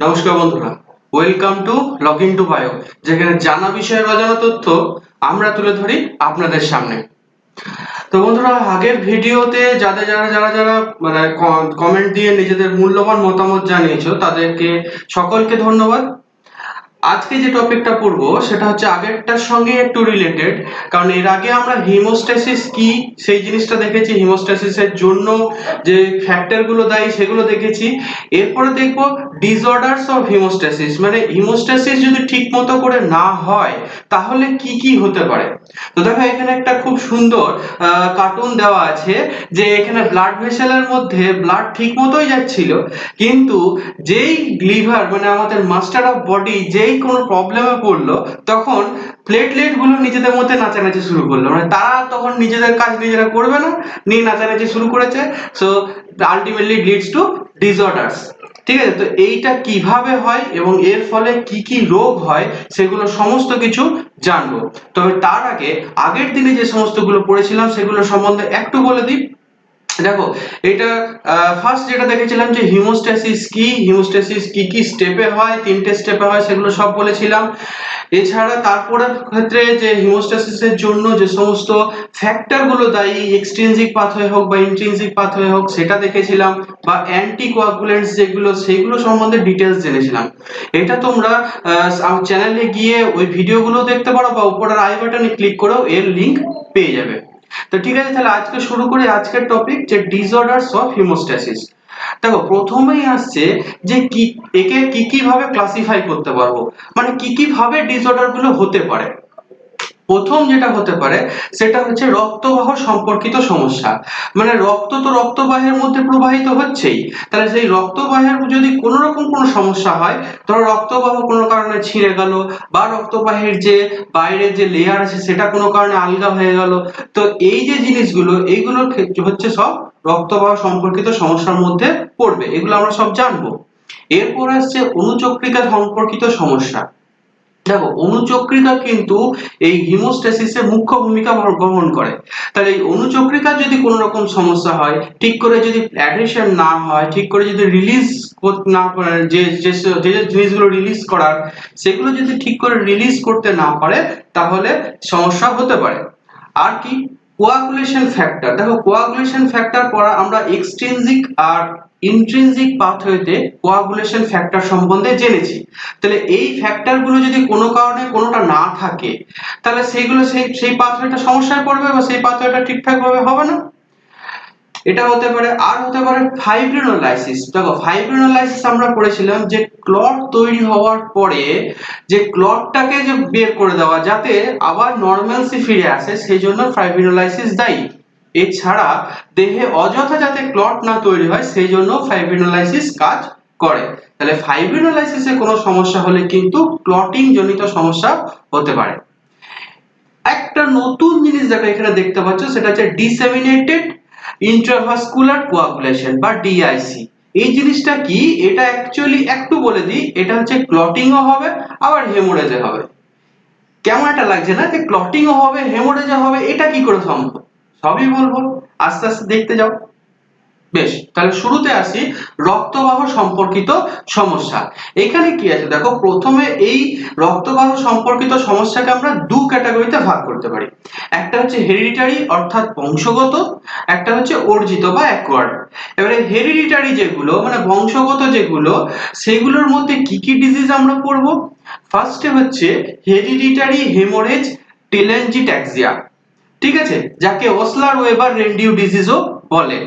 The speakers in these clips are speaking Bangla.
নমস্কার বন্ধুরা, welcome to log in two bio, যেখানে জানা বিষয়ের অজানা তথ্য আমরা তুলে ধরি আপনাদের সামনে। তো বন্ধুরা, আগের ভিডিওতে যারা মানে কমেন্ট দিয়ে নিজেদের মূল্যবান মতামত জানিয়েছো তাদেরকে সকলকে ধন্যবাদ। আজকে যে টপিকটা পড়বো সেটা হচ্ছে আগেরটার সঙ্গে একটু রিলেটেড, কারণ এর আগে আমরা হিমোস্ট্যাসিস কি সেই জিনিসটা দেখেছি, হিমোস্ট্যাসিসের জন্য যে ফ্যাক্টর গুলো দায়ী সেগুলো দেখেছি। এরপরে দেখবো ডিসঅর্ডারস অফ হিমোস্ট্যাসিস, মানে হিমোস্ট্যাসিস যদি ঠিক মতো করে না হয় তাহলে কি কি হতে পারে। তো দেখো, এখানে একটা খুব সুন্দর কার্টুন দেওয়া আছে যে এখানে ব্লাড ভেসেলের মধ্যে ব্লাড ঠিক মতোই যাচ্ছিল, কিন্তু যেই লিভার মানে আমাদের মাস্টার অফ বডি যেই কোনো প্রবলেমে পড়লো, তখন প্লেটলেট গুলো নিজেদের মধ্যে নাচানাচি শুরু করলো, মানে তারা তখন নিজেদের কাজ নিজেরা করবে না, নিয়ে নাচানাচি শুরু করেছে। So ultimately leads two disorders. ঠিক আছে, তো এইটা কিভাবে হয় এবং এর ফলে কি কি রোগ হয় সেগুলো সমস্ত কিছু জানবো। তবে তার আগে আগের দিনে যে সমস্তগুলো পড়েছিলাম সেগুলো সম্বন্ধে একটু বলে দিই। দেখো, এটা ফার্স্ট যেটা দেখেছিলাম যে হিমোস্ট্যাসিস কি কি স্টেপে হয়, তিনটে স্টেপে হয়, সেগুলো সব বলেছিলাম। এছাড়া তারপরের ক্ষেত্রে যে হিমোস্ট্যাসিসের জন্য যে সমস্ত ফ্যাক্টর গুলো দায়ী, এক্সট্রিনজিক পাথওয়ে হোক বা ইন্ট্রিনজিক পাথওয়ে হোক, সেটা দেখেছিলাম, বা অ্যান্টিকোয়াগুলেন্টস যেগুলো সেইগুলো সম্বন্ধে ডিটেলস জেনেছিলাম। এটা তোমরা চ্যানেলে গিয়ে ওই ভিডিওগুলো দেখতে পারো, বা উপরের আই বাটনে ক্লিক করেও এর লিংক পেয়ে যাবে। তো ঠিক আছে, তাহলে আজকে শুরু করি আজকের টপিক, যে ডিসঅর্ডারস অফ হিমোস্ট্যাসিস। দেখো, প্রথমেই আসছে যে একে কি কি ভাবে ক্লাসিফাই করতে পারবো, মানে কি কি ভাবে ডিসঅর্ডার গুলো হতে পারে। প্রথম যেটা হতে পারে সেটা হচ্ছে রক্তবাহ সম্পর্কিত সমস্যা, মানে রক্ত তো রক্তবাহের মধ্যে প্রবাহিত হচ্ছেই, তাহলে সেই রক্তবাহের যদি কোনো রকম কোনো সমস্যা হয়, ধরো রক্তবাহ কোনো কারণে ছিঁড়ে গেল, বা রক্তবাহের যে বাইরের যে লেয়ার আছে সেটা কোনো কারণে আলগা হয়ে গেল, তো এই যে জিনিসগুলো এইগুলোর ক্ষেত্রে হচ্ছে সব রক্তবাহ সম্পর্কিত সমস্যার মধ্যে পড়বে, এগুলো আমরা সব জানবো। এরপর আসছে অনুচক্রিকা সম্পর্কিত সমস্যা। দেখো, অনুচক্রিকা কিন্তু এই হিমোস্ট্যাসিসে মুখ্য ভূমিকা গ্রহণ করে। তাহলে এই অনুচক্রিকার যদি কোনো রকম সমস্যা হয়, ঠিক করে যদি অ্যাডহেশন না হয়, ঠিক করে যদি রিলিজ না করে, যে যে যে জিনিসগুলো রিলিজ করার সেগুলো যদি ঠিক করে রিলিজ করতে না পারে, তাহলে সমস্যা হতে পারে। আর কি, কোয়াগুলেশন ফ্যাক্টর। দেখো, কোয়াগুলেশন ফ্যাক্টর পড়া আমরা এক্সট্রিনজিক আর ইন্ট্রিনজিক পাথওয়েতে কোয়াগুলেশন ফ্যাক্টর সম্বন্ধে জেনেছি। তাহলে এই ফ্যাক্টর গুলো যদি কোনো কারণে কোনোটা না থাকে, তাহলে সেইগুলো সেই সেই পাথওয়েটা সমস্যায় পড়বে, বা সেই পাথওয়েটা ঠিকঠাক ভাবে হবে না। এটা হতে পারে। আর হতে পারে ফাইব্রিনোলাইসিস। দেখো, ফাইব্রিনোলাইসিস আমরা পড়েছিলাম যে ক্লট তৈরি হওয়ার পরে যে ক্লটটাকে যে বের করে দেওয়া যাতে আবার নরমালসি ফিরে আসে, সেই জন্য ফাইব্রিনোলাইসিস দায়ী। এছাড়া দেহে অযথা যাতে ক্লট না তৈরি হয় সেই জন্য ফাইব্রিনোলাইসিস কাজ করে। তাহলে ফাইব্রিনোলাইসিসে কোনো সমস্যা হলে কিন্তু ক্লটিং জনিত সমস্যা হতে পারে। একটা নতুন জিনিস যেটা এখানে দেখতে পাচ্ছ সেটা হচ্ছে ডিসেমিনেটেড ইন্ট্রাভাস্কুলার কোয়াগুলেশন বা ডিআইসি। এই জিনিসটা কি, এটা অ্যাকচুয়ালি একটু বলে দিই, এটা হচ্ছে ক্লটিংও হবে আবার হেমোরেজও হবে। কেমন একটা লাগছে না, যে ক্লটিংও হবে হেমোরেজও হবে, এটা কি করে সম্ভব? সবই বলবো, আস্তে আস্তে দেখতে যাও। বেশ, তাহলে শুরুতে আসি রক্তবাহ সম্পর্কিত সমস্যা। এখানে কি আছে দেখো, প্রথমে এই রক্তবাহ সম্পর্কিত সমস্যাকে আমরা দু ক্যাটাগরিতে ভাগ করতে পারি। একটা হচ্ছে হেরিডিটারি অর্থাৎ বংশগত, একটা হচ্ছে অর্জিত বা অ্যাকোয়ার্ড। এবারে হেরিডিটারি যেগুলো মানে বংশগত যেগুলো, সেগুলোর মধ্যে কি কি ডিজিজ আমরা পড়বো। ফার্স্টে হচ্ছে হেরিডিটারি হেমোরেজ টেলেনজিওট্যাক্সিয়া, ঠিক আছে, যাকে ওসলার ওয়েবার রেনডিউ ডিজিজও বলে,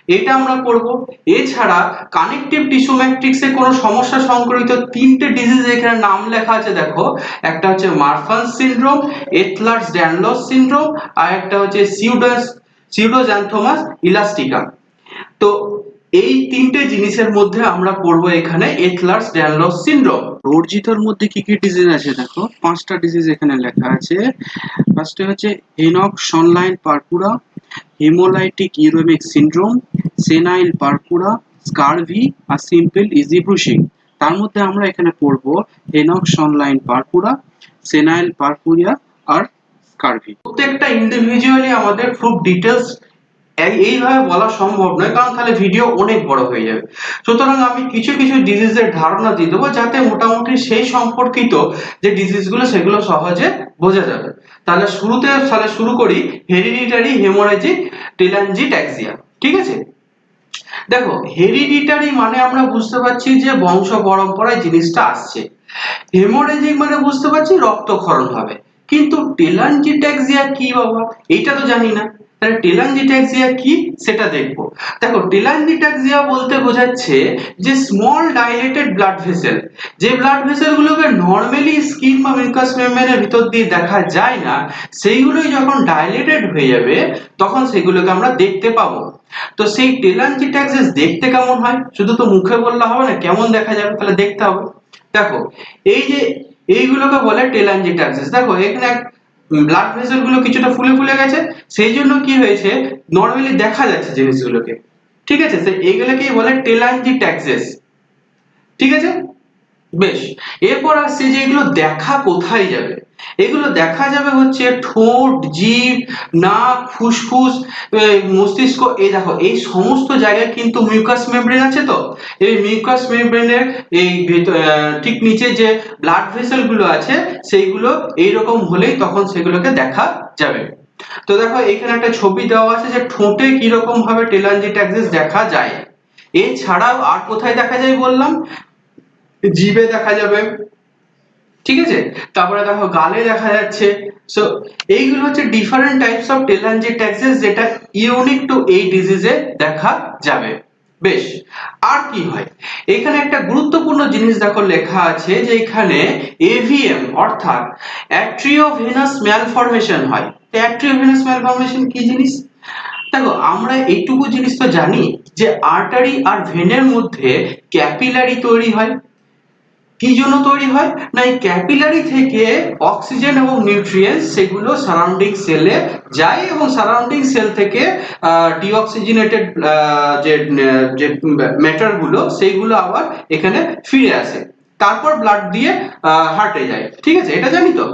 এটা আমরা পড়বো। এছাড়া কানেকটিভ টিস্যু ম্যাট্রিক্সে কোনো সমস্যা সংক্রামিত তিনটে ডিজিজ এখানে নাম লেখা আছে, দেখো। একটা হচ্ছে মারফান সিনড্রোম, এথলার্স ড্যানলস সিনড্রোম, আর একটা হচ্ছে সিউডোজ্যানথোমাস ইলাস্টিকা। তো এই তিনটে জিনিসের মধ্যে আমরা পড়বো এখানে এথলার্স ড্যানলস সিনড্রোম। অর্জিতর মধ্যে কি কি ডিজিজ আছে দেখো, পাঁচটা ডিজিজ এখানে লেখা আছে। ফার্স্টে হচ্ছে হেনক শনলাইন purpura, haemolytic uraemic syndrome, সেনাইল purpura, scurvy আর সিম্পল ইজি ব্রুশিং। তার মধ্যে আমরা এখানে পড়বো হেনক শনলাইন পারপুরা, সেনাইল পারপুরিয়া আর স্কারভি। প্রত্যেকটা ইন্ডিভিজুয়ালি আমাদের খুব ডিটেলস এইভাবে বলা সম্ভব নয়, কারণ তাহলে ভিডিও অনেক বড় হয়ে যাবে। সুতরাং আমি কিছু কিছু ডিজিজের ধারণা দিয়ে দেবো, যাতে মোটামুটি সেই সম্পর্কিত যে ডিজিজগুলো সেগুলো সহজে বোঝা যাবে। তাহলে শুরু করি হেরিডিটারি হেমোরেজিক টেলাঞ্জিওট্যাক্সিয়া। ঠিক আছে, দেখো হেরিডিটারি মানে আমরা বুঝতে পারছি যে বংশ পরম্পরায় জিনিসটা আসছে, হেমোরেজিক মানে বুঝতে পারছি রক্তক্ষরণ হবে। কিন্তু টেলাঞ্জিওট্যাক্সিয়া কি বাবা, এইটা তো জানি না। তাহলে টেলাঞ্জিওট্যাক্সিয়া কি সেটা দেখবো। দেখো টেলাঞ্জিওট্যাক্সিয়া বলতে বোঝাচ্ছে যে স্মল ডাইলেটেড ব্লাড ভেসেল, যে ব্লাড ভেসেল গুলোকে নরমালি স্কিন বা মিউকাস মেমব্রেনের ভিতর দিয়ে দেখা যায় না, সেইগুলোই যখন ডাইলেটেড হয়ে যাবে তখন সেগুলোকে আমরা দেখতে পাবো। তো সেই টেলাঞ্জিওট্যাক্সিয়া দেখতে কেমন হয়, শুধু তো মুখে বললে হবে না, কেমন দেখা যাবে তাহলে দেখতে হবে। দেখো এই যে এইগুলোকে বলে টেলাঞ্জিওট্যাক্সিস। দেখো এখানে ব্লাড ভেসেল গুলো কিছুটা ফুলে ফুলে গেছে, সেই জন্য কি হয়েছে নরমালি দেখা যাচ্ছে জিনিসগুলোকে। ঠিক আছে, এইগুলোকেই বলে টেলাঞ্জিওট্যাক্সিস। ঠিক আছে, বেশ। এরপর আসছে যে এগুলো দেখা কোথায় যাবে। এগুলো দেখা যাবে হচ্ছে ঠোঁট, জিভ, নাক, ফুসফুস, মস্তিষ্ক। এই দেখো এই সমস্ত জায়গায় কিন্তু মিউকাস মেমব্রেন আছে। তো এই মিউকাস মেমব্রেনের এই ঠিক নিচে যে ব্লাড ভেসেল গুলো আছে সেইগুলো এইরকম হলেই তখন সেগুলোকে দেখা যাবে। তো দেখো এখানে একটা ছবি দেওয়া আছে যে ঠোঁটে কিরকম ভাবে টেলাঞ্জিওট্যাক্সিস দেখা যায়। এছাড়াও আর কোথায় দেখা যায় বললাম, জিভে দেখা যাবে। ঠিক আছে, তারপরে দেখো গালে দেখা যাচ্ছে। সো এইগুলো হচ্ছে ডিফারেন্ট টাইপস অফ টেলাঞ্জিওট্যাক্সিস, যেটা ইউনিক টু এই ডিজিজে দেখা যাবে। বেশ, আর কি হয় এখানে একটা গুরুত্বপূর্ণ জিনিস দেখো লেখা আছে যে এখানে এভিএম অর্থাৎ অ্যাট্রিওভেনাস ম্যালফরমেশন হয়। অ্যাট্রিওভেনাস ম্যালফরমেশন কি জিনিস? দেখো আমরা এইটুকু জিনিস তো জানি যে আর্টারি আর ভেনের মধ্যে ক্যাপিলারি তৈরি হয়। কি জন্য তৈরি হয় না, এই ক্যাপিলারি থেকে অক্সিজেন এবং নিউট্রিয়েন্টস সেগুলো সারাউন্ডিং সেলে যায় এবং সারাউন্ডিং সেল থেকে ডিঅক্সিজেনেটেড যে যে ম্যাটার গুলো সেইগুলো আবার এখানে ফিরে আসে, তারপর ব্লাড দিয়ে হার্টে যায়। ঠিক আছে, এটা জানি তো।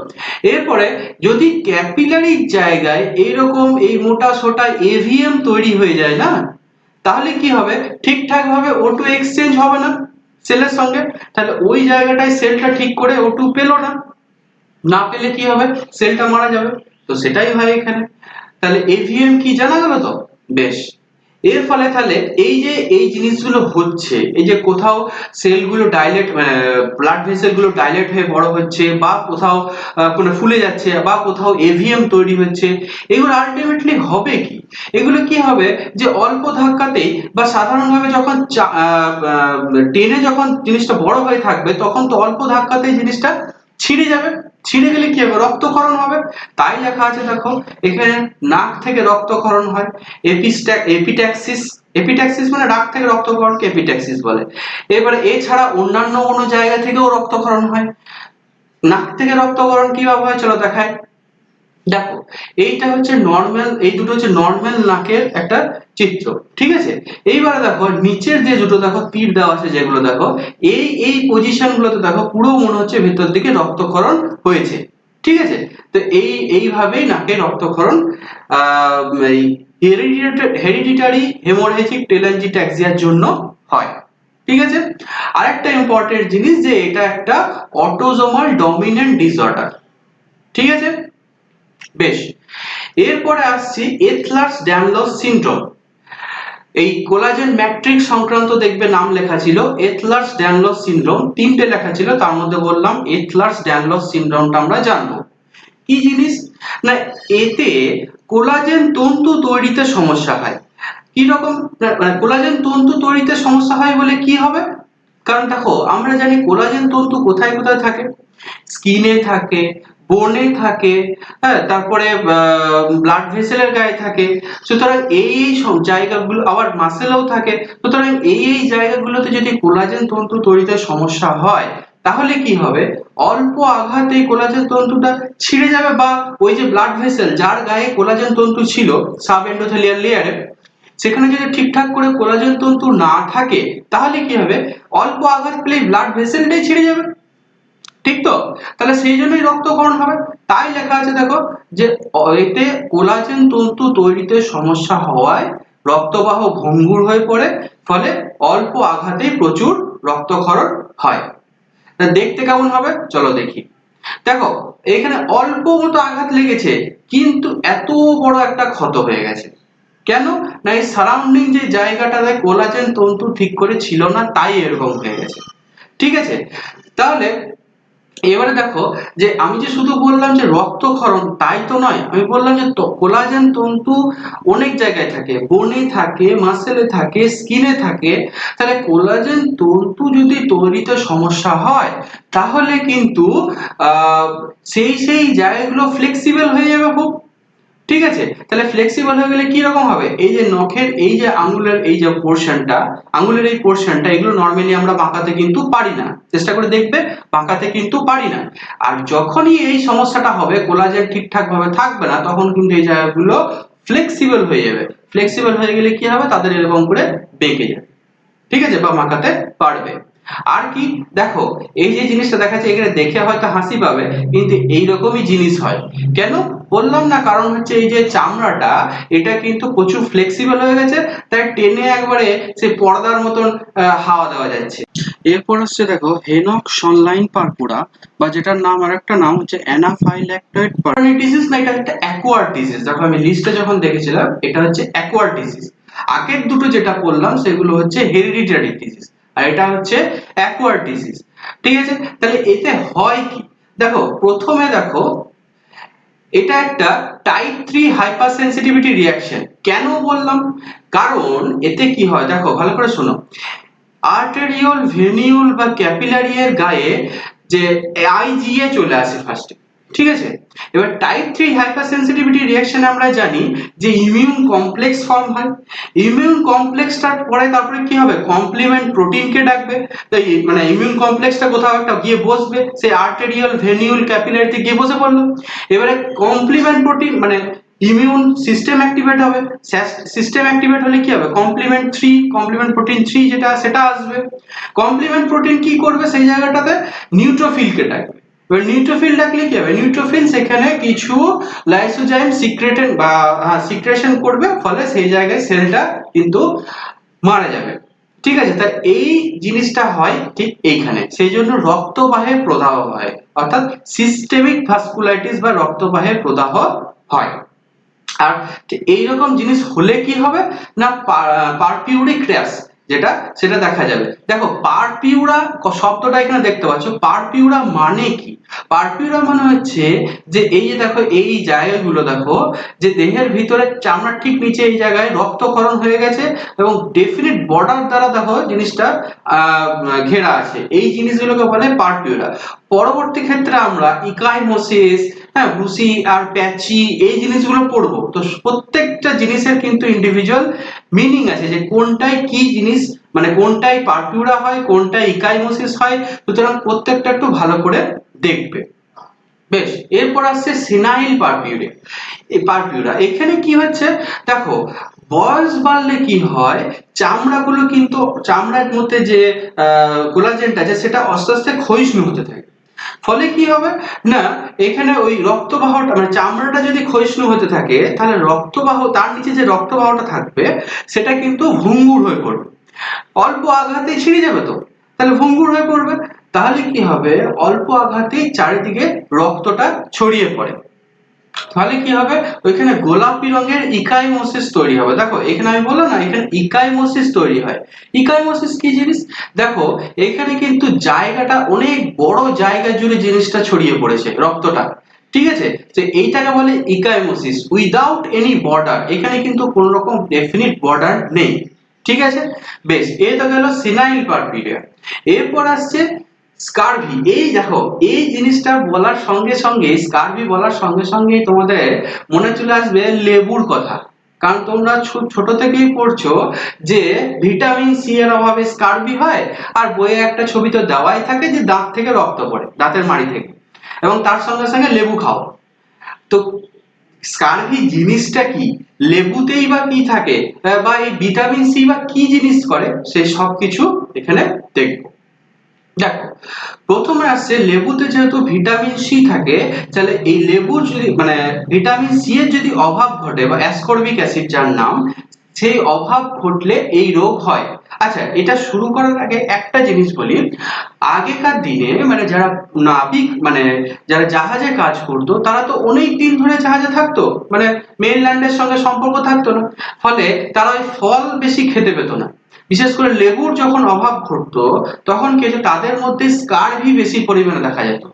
এরপরে যদি ক্যাপিলারি জায়গায় এইরকম এই মোটা সোটা এভিএম তৈরি হয়ে যায় না, তাহলে কি হবে ঠিকঠাক ভাবে O2 এক্সচেঞ্জ হবে না সেলের সঙ্গে। তাহলে ওই জায়গাটায় সেলটা ঠিক করে O2 পেলো না, না পেলে কি হবে সেলটা মারা যাবে। তো সেটাই হয় এখানে। তাহলে এভিএম কি জানা গেল তো। বেশ, এর ফলে তাহলে এই যে এই জিনিসগুলো হচ্ছে, এই যে কোথাও সেলগুলো ডাইলেট ব্লাড ভেসেল গুলো ডাইলেট হয়ে বড় হচ্ছে, বা কোথাও কোনো ফুলে যাচ্ছে, বা কোথাও এভিএম তৈরি হচ্ছে, এগুলো আলটিমেটলি হবে কি, এগুলো কি হবে যে অল্প ধাক্কাতেই বা সাধারণভাবে যখন টেনে যখন জিনিসটা বড় হয়ে থাকবে তখন তো অল্প ধাক্কাতেই জিনিসটা ছিঁড়ে যাবে। ছিঁড়ে গেলে কি হবে রক্তক্ষরণ হবে। তাই লেখা আছে দেখো এখানে নাক থেকে রক্তক্ষরণ হয়, এপিট্যাক্সিস। এপিট্যাক্সিস মানে নাক থেকে রক্তক্ষরণকে এপিট্যাক্সিস বলে। এবারে এছাড়া অন্যান্য কোনো জায়গা থেকেও রক্তক্ষরণ হয়। নাক থেকে রক্তক্ষরণ কিভাবে হয় চলো দেখায়। দেখো এইটা হচ্ছে নরমাল, এই দুটো হচ্ছে নরমাল নাকের একটা চিত্র। ঠিক আছে, এইবারে দেখো নিচের যে দুটো দেখো তীর দেওয়া আছে যেগুলো দেখো এই পজিশন গুলোতে দেখো পুরো মনে হচ্ছে ভেতর দিকে রক্তক্ষরণ হয়েছে। ঠিক আছে, তো এইভাবেই নাকে রক্তক্ষরণ এই হেরিডিটারি হেমোরেজিক টেলাঞ্জিওট্যাক্সিয়ার জন্য হয়। ঠিক আছে, আরেকটা ইম্পর্টেন্ট জিনিস যে এটা একটা অটোজোমাল ডমিনেন্ট ডিসঅর্ডার। ঠিক আছে, বেশ। এরপরে আসছি এথলারস ড্যানলস সিনড্রোম। এই কোলাজেন ম্যাট্রিক্স সংক্রান্ত দেখবে নাম লেখা ছিল এথলারস ড্যানলস সিনড্রোম, তিনটে লেখা ছিল, তার মধ্যে বললাম এথলারস ড্যানলস সিনড্রোমটা আমরা জানবো। কি জিনিস না, এতে কোলাজেন তন্তু তৈরিতে সমস্যা হয়। কি রকম, কোলাজেন তন্তু তৈরিতে সমস্যা হয় বলে কি হবে, কারণ দেখো আমরা জানি কোলাজেন তন্তু কোথায় কোথায় থাকে, স্কিনে থাকে, বোনে থাকে, হ্যাঁ, তারপরে ব্লাড ভেসেলের গায়ে থাকে। সুতরাং এই সব জায়গাগুলো আবার মাসেলেও থাকে। সুতরাং এই জায়গাগুলোতে যদি কোলাজেন তন্তু তৈরিতে সমস্যা হয় তাহলে কি হবে, অল্প আঘাতে কোলাজেন তন্তুটা ছিঁড়ে যাবে, বা ওই যে ব্লাড ভেসেল যার গায়ে কোলাজেন তন্তু ছিল সাব এন্ডোথেলিয়াল লেয়ারে, সেখানে যদি ঠিকঠাক করে কোলাজেন তন্তু না থাকে তাহলে কি হবে, অল্প আঘাত পেলেই ব্লাড ভেসেলটাই ছিঁড়ে যাবে। ঠিক তো? তাহলে সেই জন্যই রক্তক্ষরণ হবে। তাই লেখা আছে দেখো যে এতে কোলাজেন তন্তু তৈরিতে সমস্যা হওয়ায় রক্তবাহ ভঙ্গুর হয়ে পড়ে, ফলে অল্প আঘাতেই প্রচুর রক্তক্ষরণ হয়। তা দেখতে কেমন হবে চলো দেখি। দেখো এখানে অল্প মতো আঘাত লেগেছে কিন্তু এত বড় একটা ক্ষত হয়ে গেছে। কেন না এই সারাউন্ডিং যে জায়গাটাতে কোলাজেন তন্তু ঠিক করে ছিল না, তাই এরকম হয়ে গেছে। ঠিক আছে, তাহলে এবারে দেখো যে আমি যে শুধু বললাম যে রক্তক্ষরণ তাই তো নয়, আমি বললাম যে কোলাজেন তন্তু অনেক জায়গায় থাকে, বোনে থাকে, মাসেলে থাকে, স্কিনে থাকে। তাহলে কোলাজেন তন্তু যদি তৈরিতে সমস্যা হয় তাহলে কিন্তু সেই জায়গাগুলো ফ্লেক্সিবল হয়ে যাবে খুব। ঠিক আছে, তাহলে ফ্লেক্সিবল হয়ে গেলে কি রকম হবে, এই যে নখের এই যে আঙ্গুলের এই যে পোরশনটা, আঙ্গুলের এই পোরশনটা, এগুলো নরমালি আমরা বাঁকাতে কিন্তু পারি না, চেষ্টা করে দেখবে বাঁকাতে কিন্তু পারি না। আর যখনই এই সমস্যাটা হবে, কোলাজেন ঠিকঠাক ভাবে থাকবে না, তখন কিন্তু এই জায়গাগুলো ফ্লেক্সিবল হয়ে যাবে। ফ্লেক্সিবল হয়ে গেলে কি হবে, তাদের এরকম করে বেঁকে যাবে। ঠিক আছে, বা মাখাতে পারবে। আর কি দেখো এই যে জিনিসটা দেখাচ্ছে, এখানে দেখে হয়তো হাসি পাবে কিন্তু এইরকমই জিনিস হয়। কেন বললাম না, কারণ হচ্ছে এই যে চামড়াটা এটা কিন্তু প্রচুর ফ্লেক্সিবল হয়ে গেছে, তাই টেনে একবারে সে পর্দার মতন হাওয়া দেওয়া যাচ্ছে। এরপর হচ্ছে দেখো হেনক শনলাইন পারপুরা, বা যেটার নাম আরেকটা নাম হচ্ছে অ্যানাফাইল্যাক্টয়েড ডিজিজ, না এটা একটা অ্যাকোয়ার্ড ডিজিজ। দেখো আমি লিস্টে যখন দেখেছিলাম এটা হচ্ছে অ্যাকোয়ার্ড ডিজিজ। আগের দুটো যেটা বললাম সেগুলো হচ্ছে হেরিডিটারি ডিজিজ, আর এটা হচ্ছে অ্যাকোয়ার্ড ডিজিজ। ঠিক আছে, তাহলে এতে হয় কি, দেখো প্রথমে দেখো এটা একটা টাইপ 3 হাইপার সেনসিটিভিটি রিঅ্যাকশন। কেন বললাম, কারণ এতে কি হয় দেখো ভালো করে শোনো। আর্টেরিওল, ভেনিউল বা ক্যাপিলারি এর গায়ে যে আইজিএ চলে আসে ফার্স্টে। ঠিক আছে, এবার টাইপ 3 হাইপার সেনসিটিভিটি রিঅ্যাকশনে আমরা জানি যে ইমিউন কমপ্লেক্স ফর্ম হয়। ইমিউন কমপ্লেক্সটার পরে তারপরে কি হবে, কমপ্লিমেন্ট প্রোটিনকে ডাকবে। তাই মানে ইমিউন কমপ্লেক্সটা কোথাও একটা গিয়ে বসবে, সেই আর্টেরিওল, ভেনিউল, ক্যাপিলারিতে গিয়ে বসে পড়লো। এবারে কমপ্লিমেন্ট প্রোটিন মানে ইমিউন সিস্টেম অ্যাক্টিভেট হবে। সিস্টেম অ্যাক্টিভেট হলে কি হবে, কমপ্লিমেন্ট প্রোটিন 3 যেটা সেটা আসবে। কমপ্লিমেন্ট প্রোটিন কি করবে, সেই জায়গাটাতে নিউট্রোফিলকে ডাকবে। এবার নিউট্রোফিল ডাকলে কি হবে, নিউট্রোফিল সেখানে কিছু লাইসোজাইম সিক্রেটেন বা সিক্রেশন করবে, ফলে সেই জায়গায় সেলটা কিন্তু মারা যাবে। ঠিক আছে, তা এই জিনিসটা হয় ঠিক এইখানে, সেই জন্য রক্তবাহে প্রদাহ হয়, অর্থাৎ সিস্টেমিক ভাস্কুলাইটিস বা রক্তবাহে প্রদাহ হয়। আর এইরকম জিনিস হলে কি হবে না, পারপিউরিক র্যাশ যেটা সেটা দেখা যাবে। দেখো পারপিউরা শব্দটা এখানে দেখতে পাচ্ছ, পারপিউরা মানে কি, পারপিউরা মানে হচ্ছে যে এই যে দেখো এই জায়গাগুলো দেখো, যে দেহের ভিতরে চামড়ার ঠিক নিচে এই জায়গায় রক্তক্ষরণ হয়ে গেছে এবং ডেফিনিট বর্ডার দ্বারা দেখো জিনিসটা ঘেরা আছে, এই জিনিসগুলোকে বলে পারপিউরা। পরবর্তী ক্ষেত্রে আমরা ইকাইমোসিস, হ্যাঁ ব্রুসি আর প্যাচি এই জিনিসগুলো পড়বো। তো প্রত্যেকটা জিনিসের কিন্তু ইন্ডিভিজুয়াল মিনিং আছে, যে কোনটায় কি জিনিস, মানে কোনটায় পারপিউরা হয়, কোনটায় ইকাইমোসিস হয়, সুতরাং প্রত্যেকটা একটু ভালো করে দেখবে। বেশ, এরপর আসছে সিনাইল পারপিউরিয়া। এই পারপিউরা এখানে কি হচ্ছে দেখো, বয়স বাড়লে কি হয়, চামড়াগুলো কিন্তু চামড়ার মধ্যে যে কোলাজেনটা আছে সেটা আস্তে আস্তে ক্ষয়িষ্ণু হতে থাকে। ফলে কি হবে না, এখানে ওই রক্তবাহটা মানে চামড়াটা যদি ক্ষয়িষ্ণু হতে থাকে, তাহলে রক্তবাহ তার নিচে যে রক্তবাহটা থাকবে সেটা কিন্তু ভঙ্গুর হয়ে পড়বে। অল্প আঘাতেই ছিঁড়ে যাবে, তো তাহলে ভঙ্গুর হয়ে পড়বে। তাহলে কি হবে, অল্প আঘাতেই চারিদিকে রক্তটা ছড়িয়ে পড়ে। তাহলে কি হবে, ওইখানে গোলাপি রঙের ইকাইমোসিস তৈরি হবে। দেখো এখানে আমি বললাম না, এখানে ইকাইমোসিস তৈরি হয়। ইকাইমোসিস কি জিনিস, দেখো এখানে কিন্তু জায়গাটা অনেক বড় জায়গা জুড়ে জিনিসটা ছড়িয়ে পড়েছে রক্তটা। ঠিক আছে, তো এইটাকে বলে ইকাইমোসিস উইদাউট এনি বর্ডার, এখানে কিন্তু কোন রকম ডেফিনিট বর্ডার নেই। ঠিক আছে, বেশ, এই তো গেল সিনাইল পারপিউরিয়া। এরপর আসছে স্কারভি। এই দেখো এই জিনিসটা বলার সঙ্গে সঙ্গে, স্কারভি বলার সঙ্গে সঙ্গে তোমাদের মনে চলে আসবে লেবুর কথা, কারণ তোমরা ছোট থেকেই পড়ছো যে ভিটামিন সি এর অভাবে স্কারভি হয়, আর বইয়ে একটা ছবি তো দেওয়াই থাকে যে দাঁত থেকে রক্ত পড়ে, দাঁতের মাড়ি থেকে, এবং তার সঙ্গে সঙ্গে লেবু খাও। তো স্কারভি জিনিসটা কি, লেবুতেই বা কি থাকে, বা এই ভিটামিন সি বা কি জিনিস করে, সেই সব কিছু এখানে দেখবো। দেখো প্রথমে আসছে লেবুতে যেহেতু ভিটামিন সি থাকে, তাহলে এই লেবু যদি মানে ভিটামিন সি এর যদি অভাব ঘটে বা অ্যাসকর্বিক অ্যাসিড যার নাম, সেই অভাব ঘটলে এই রোগ হয়। আচ্ছা, এটা শুরু করার আগে একটা জিনিস বলি, আগেকার দিনে মানে যারা নাবিক মানে যারা জাহাজে কাজ করতো তারা তো অনেক দিন ধরে জাহাজে থাকতো, মানে মেইনল্যান্ডের সঙ্গে সম্পর্ক থাকতো না, ফলে তারা ওই ফল বেশি খেতে পেতো না। বিশেষ করে লেবুর যখন অভাব ঘটতো তখন কিন্তু তাদের মধ্যে স্কারভি বেশি পরিমাণে দেখা যেত।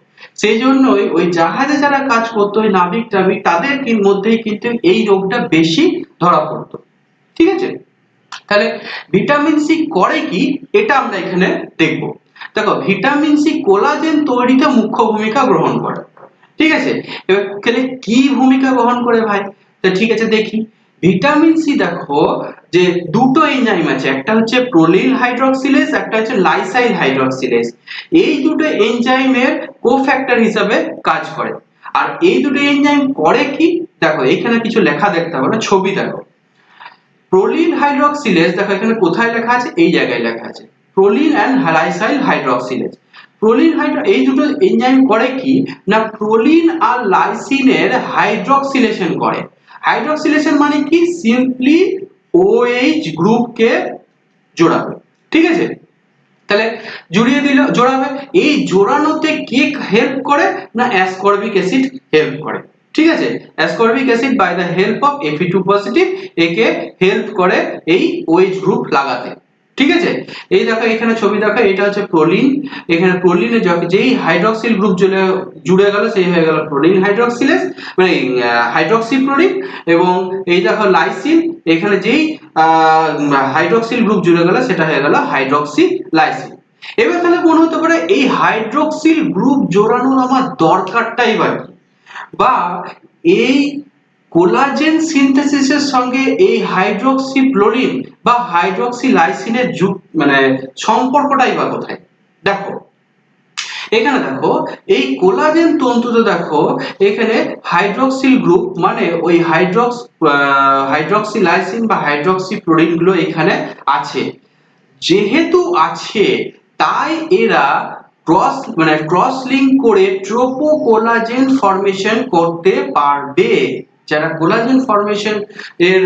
সেই জন্যই ওই জাহাজে যারা কাজ করতো ওই নাবিক টাবিক তাদের মধ্যেই কিন্তু এই রোগটা বেশি ধরা পড়তো। ঠিক আছে, তাহলে ভিটামিন সি করে কি এটা আমরা এখানে দেখব। দেখো ভিটামিন সি কোলাজেন তৈরিতে মুখ্য ভূমিকা গ্রহণ করে। ঠিক আছে, এবার তাহলে কি ভূমিকা গ্রহণ করে ভাই, তো ঠিক আছে দেখি। ভিটামিন সি দেখো যে দুটো এনজাইম আছে, একটা হচ্ছে প্রোলিন হাইড্রক্সিলেজ, একটা হচ্ছে লাইসাইল হাইড্রক্সিলেজ। এই দুটো এনজাইমের কোফ্যাক্টর হিসাবে কাজ করে। আর এই দুটো এনজাইম করে কি, দেখো এখানে কিছু লেখা দেখতে হবে না, ছবি দেখো। প্রোলিন হাইড্রক্সিলেজ দেখো এখানে কোথায় লেখা আছে, এই জায়গায় লেখা আছে প্রোলিন এন্ড লাইসাইল হাইড্রক্সিলেজ। প্রোলিন হাইড্রো এই দুটো এনজাইম করে কি না, প্রোলিন আর লাইসিনের হাইড্রক্সিলেশন করে। হাইড্রক্সিলেশন মানে কি, সিম্পলি OH গ্রুপকে জোড়াবে। ঠিক আছে, তাহলে জুড়িয়ে দিল, জোড়াবে। এই জোড়ানোতে কে হেল্প করে না, অ্যাসকর্বিক অ্যাসিড হেল্প করে। ঠিক আছে, ascorbic acid by the help of Fe2 positive একে হেল্প করে এই OH গ্রুপ লাগাতে। ঠিক আছে, এই দেখো এখানে ছবি দেখো, এটা হচ্ছে প্রোলিন, এখানে প্রোলিনে যেই হাইড্রক্সিল গ্রুপ জুড়ে গেল সেই হয়ে গেল প্রোলিন হাইড্রক্সিলেজ মানে হাইড্রক্সি প্রোলিন। এবং এই দেখো লাইসিন, এখানে যেই হাইড্রক্সিল গ্রুপ জুড়ে গেল সেটা হয়ে গেল হাইড্রক্সি লাইসিন। এবার তাহলে মনে হতে পারে এই হাইড্রক্সিল গ্রুপ জোড়ানোর আমার দরকারটাই বা কি, বা এই কোলাজেন সিনথেসিসের সঙ্গে এই হাইড্রক্সি ফ্লোরিন বা হাইড্রক্সি লাইসিনের মানে সম্পর্কটাই বা কোথায়। দেখো এখানে দেখো এই কোলাজেন তন্তুতে দেখো এখানে হাইড্রক্সিল গ্রুপ মানে ওই হাইড্রক্সি লাইসিন বা হাইড্রক্সি ফ্লোরিন গুলো এখানে আছে। যেহেতু আছে তাই এরা ক্রস লিংক করে ট্রোপোকোলাজেন ফর্মেশন করতে পারবে। যারা কোলাজেন ফর্মেশন এর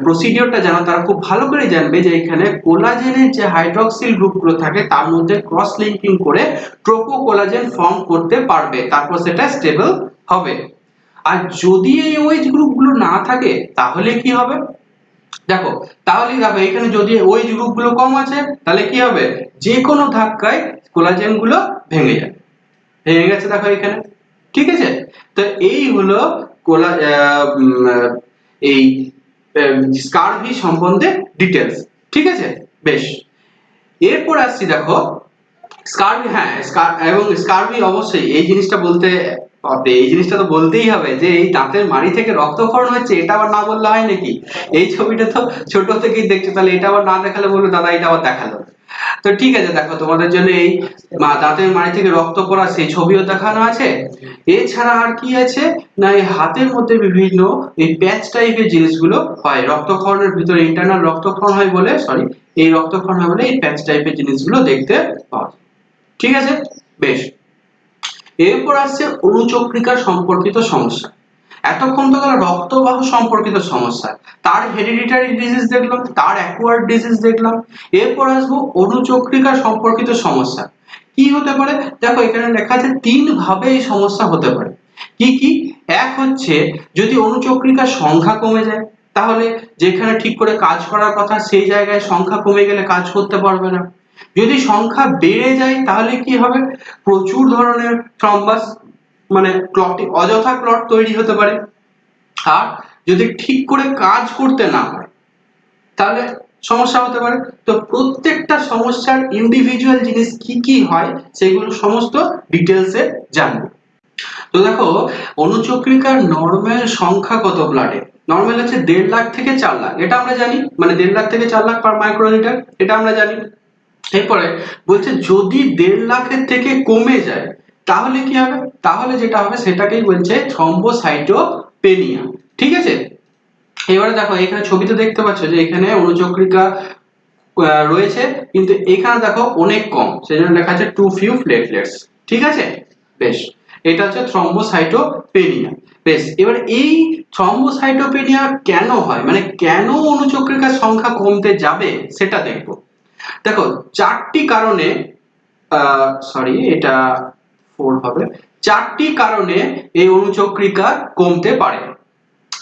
প্রসিডিওরটা জানো তারা খুব ভালো করে জানবে যে এখানে কোলাজেনের যে হাইড্রক্সিল গ্রুপগুলো থাকে তার মধ্যে ক্রস লিংকিং করে ট্রোপোকোলাজেন ফর্ম করতে পারবে, তারপর সেটা স্টেবল হবে। আর যদি এই OH গ্রুপগুলো না থাকে তাহলে কি হবে, দেখো তাহলে দেখো এখানে যদি OH গ্রুপগুলো কম আছে তাহলে কি হবে, যে কোনো ধাক্কায় কোলাজেন গুলো ভেঙে যাবে, ভেঙে গেছে দেখো এখানে। ঠিক আছে, তো এই হলো এই স্কারভি সম্বন্ধে ডিটেলস। ঠিক আছে, বেশ, এরপর আসছি দেখো স্কারভি। হ্যাঁ, এবং স্কারভি অবশ্যই এই জিনিসটা বলতে, এই জিনিসটা তো বলতেই হবে যে এই দাঁতের মাড়ি থেকে রক্তক্ষরণ হচ্ছে, এটা আবার না বললে হয় নাকি। এই ছবিটা তো ছোট থেকেই দেখছো, তাহলে এটা আবার না দেখালে বলবে দাদা এটা আবার দেখালো। তো ঠিক আছে, দেখো তোমাদের জন্য এই দাঁতের মাড়ি থেকে রক্ত পড়া সেই ছবিও দেখানো আছে। এছাড়া আর কি আছে না, এই হাতের মধ্যে বিভিন্ন এই প্যাচ টাইপের জিনিসগুলো হয়, রক্তক্ষরণের ভিতরে ইন্টারনাল রক্তক্ষরণ হয় বলে, সরি এই রক্তক্ষরণ হয় বলে এই প্যাচ টাইপের জিনিসগুলো দেখতে পাওয়া যায়। ঠিক আছে, বেশ, এরপর আসছে অণুচক্রিকা সম্পর্কিত সমস্যা। এতক্ষণ তো গেল রক্তবাহ সম্পর্কিত সমস্যা, তার হেরিডিটারি ডিজিজ দেখলাম, তার অ্যাকোয়ার্ড ডিজিজ দেখলাম। এরপর আসবো অণুচক্রিকা সম্পর্কিত সমস্যা। কি হতে পারে, দেখো এখানে লেখা আছে তিন ভাবে এই সমস্যা হতে পারে। কি কি, এক হচ্ছে যদি অণুচক্রিকার সংখ্যা কমে যায়, তাহলে যেখানে ঠিক করে কাজ করার কথা সেই জায়গায় সংখ্যা কমে গেলে কাজ করতে পারবে না। যদি সংখ্যা বেড়ে যায় তাহলে কি হবে, প্রচুর ধরনের থ্রম্বাস মানে ক্লটিং, অযথা ক্লট তৈরি হতে পারে। আর যদি ঠিক করে কাজ করতে না পারে তাহলে সমস্যা হতে পারে। তো প্রত্যেকটা সমস্যার ইন্ডিভিজুয়াল জিনিস কি কি হয় সেগুলো সমস্ত ডিটেলসে জানবো। তো দেখো অণুচক্রিকার নরমাল সংখ্যা কত ব্লাডে, নরমাল হচ্ছে 1.5 লাখ থেকে 4 লাখ, এটা আমরা জানি, মানে 1.5 লাখ থেকে 4 লাখ পার মাইক্রোলিটার, এটা আমরা জানি। এরপরে বলছে যদি 1.5 লাখের থেকে কমে যায় তাহলে কি হবে, তাহলে যেটা হবে সেটাকেই বলছে থ্রম্বোসাইটোপেনিয়া। ঠিক আছে, এবারে দেখো এখানে ছবিতে দেখতে পাচ্ছ যে এখানে অণুচক্রিকা রয়েছে, কিন্তু এখানে দেখো অনেক কম, সেজন্য লেখা আছে টু ফিউ প্লেটলেটস। ঠিক আছে, বেশ, এটা হচ্ছে থ্রম্বোসাইটোপেনিয়া। বেশ, এবার এই থ্রম্বোসাইটোপেনিয়া কেন হয়, মানে কেন অনুচক্রিকার সংখ্যা কমতে যাবে সেটা দেখবো। দেখো চারটি কারণে, সরি এটা 4 হবে, চারটি কারণে এই অনুচক্রিকা কমতে পারে।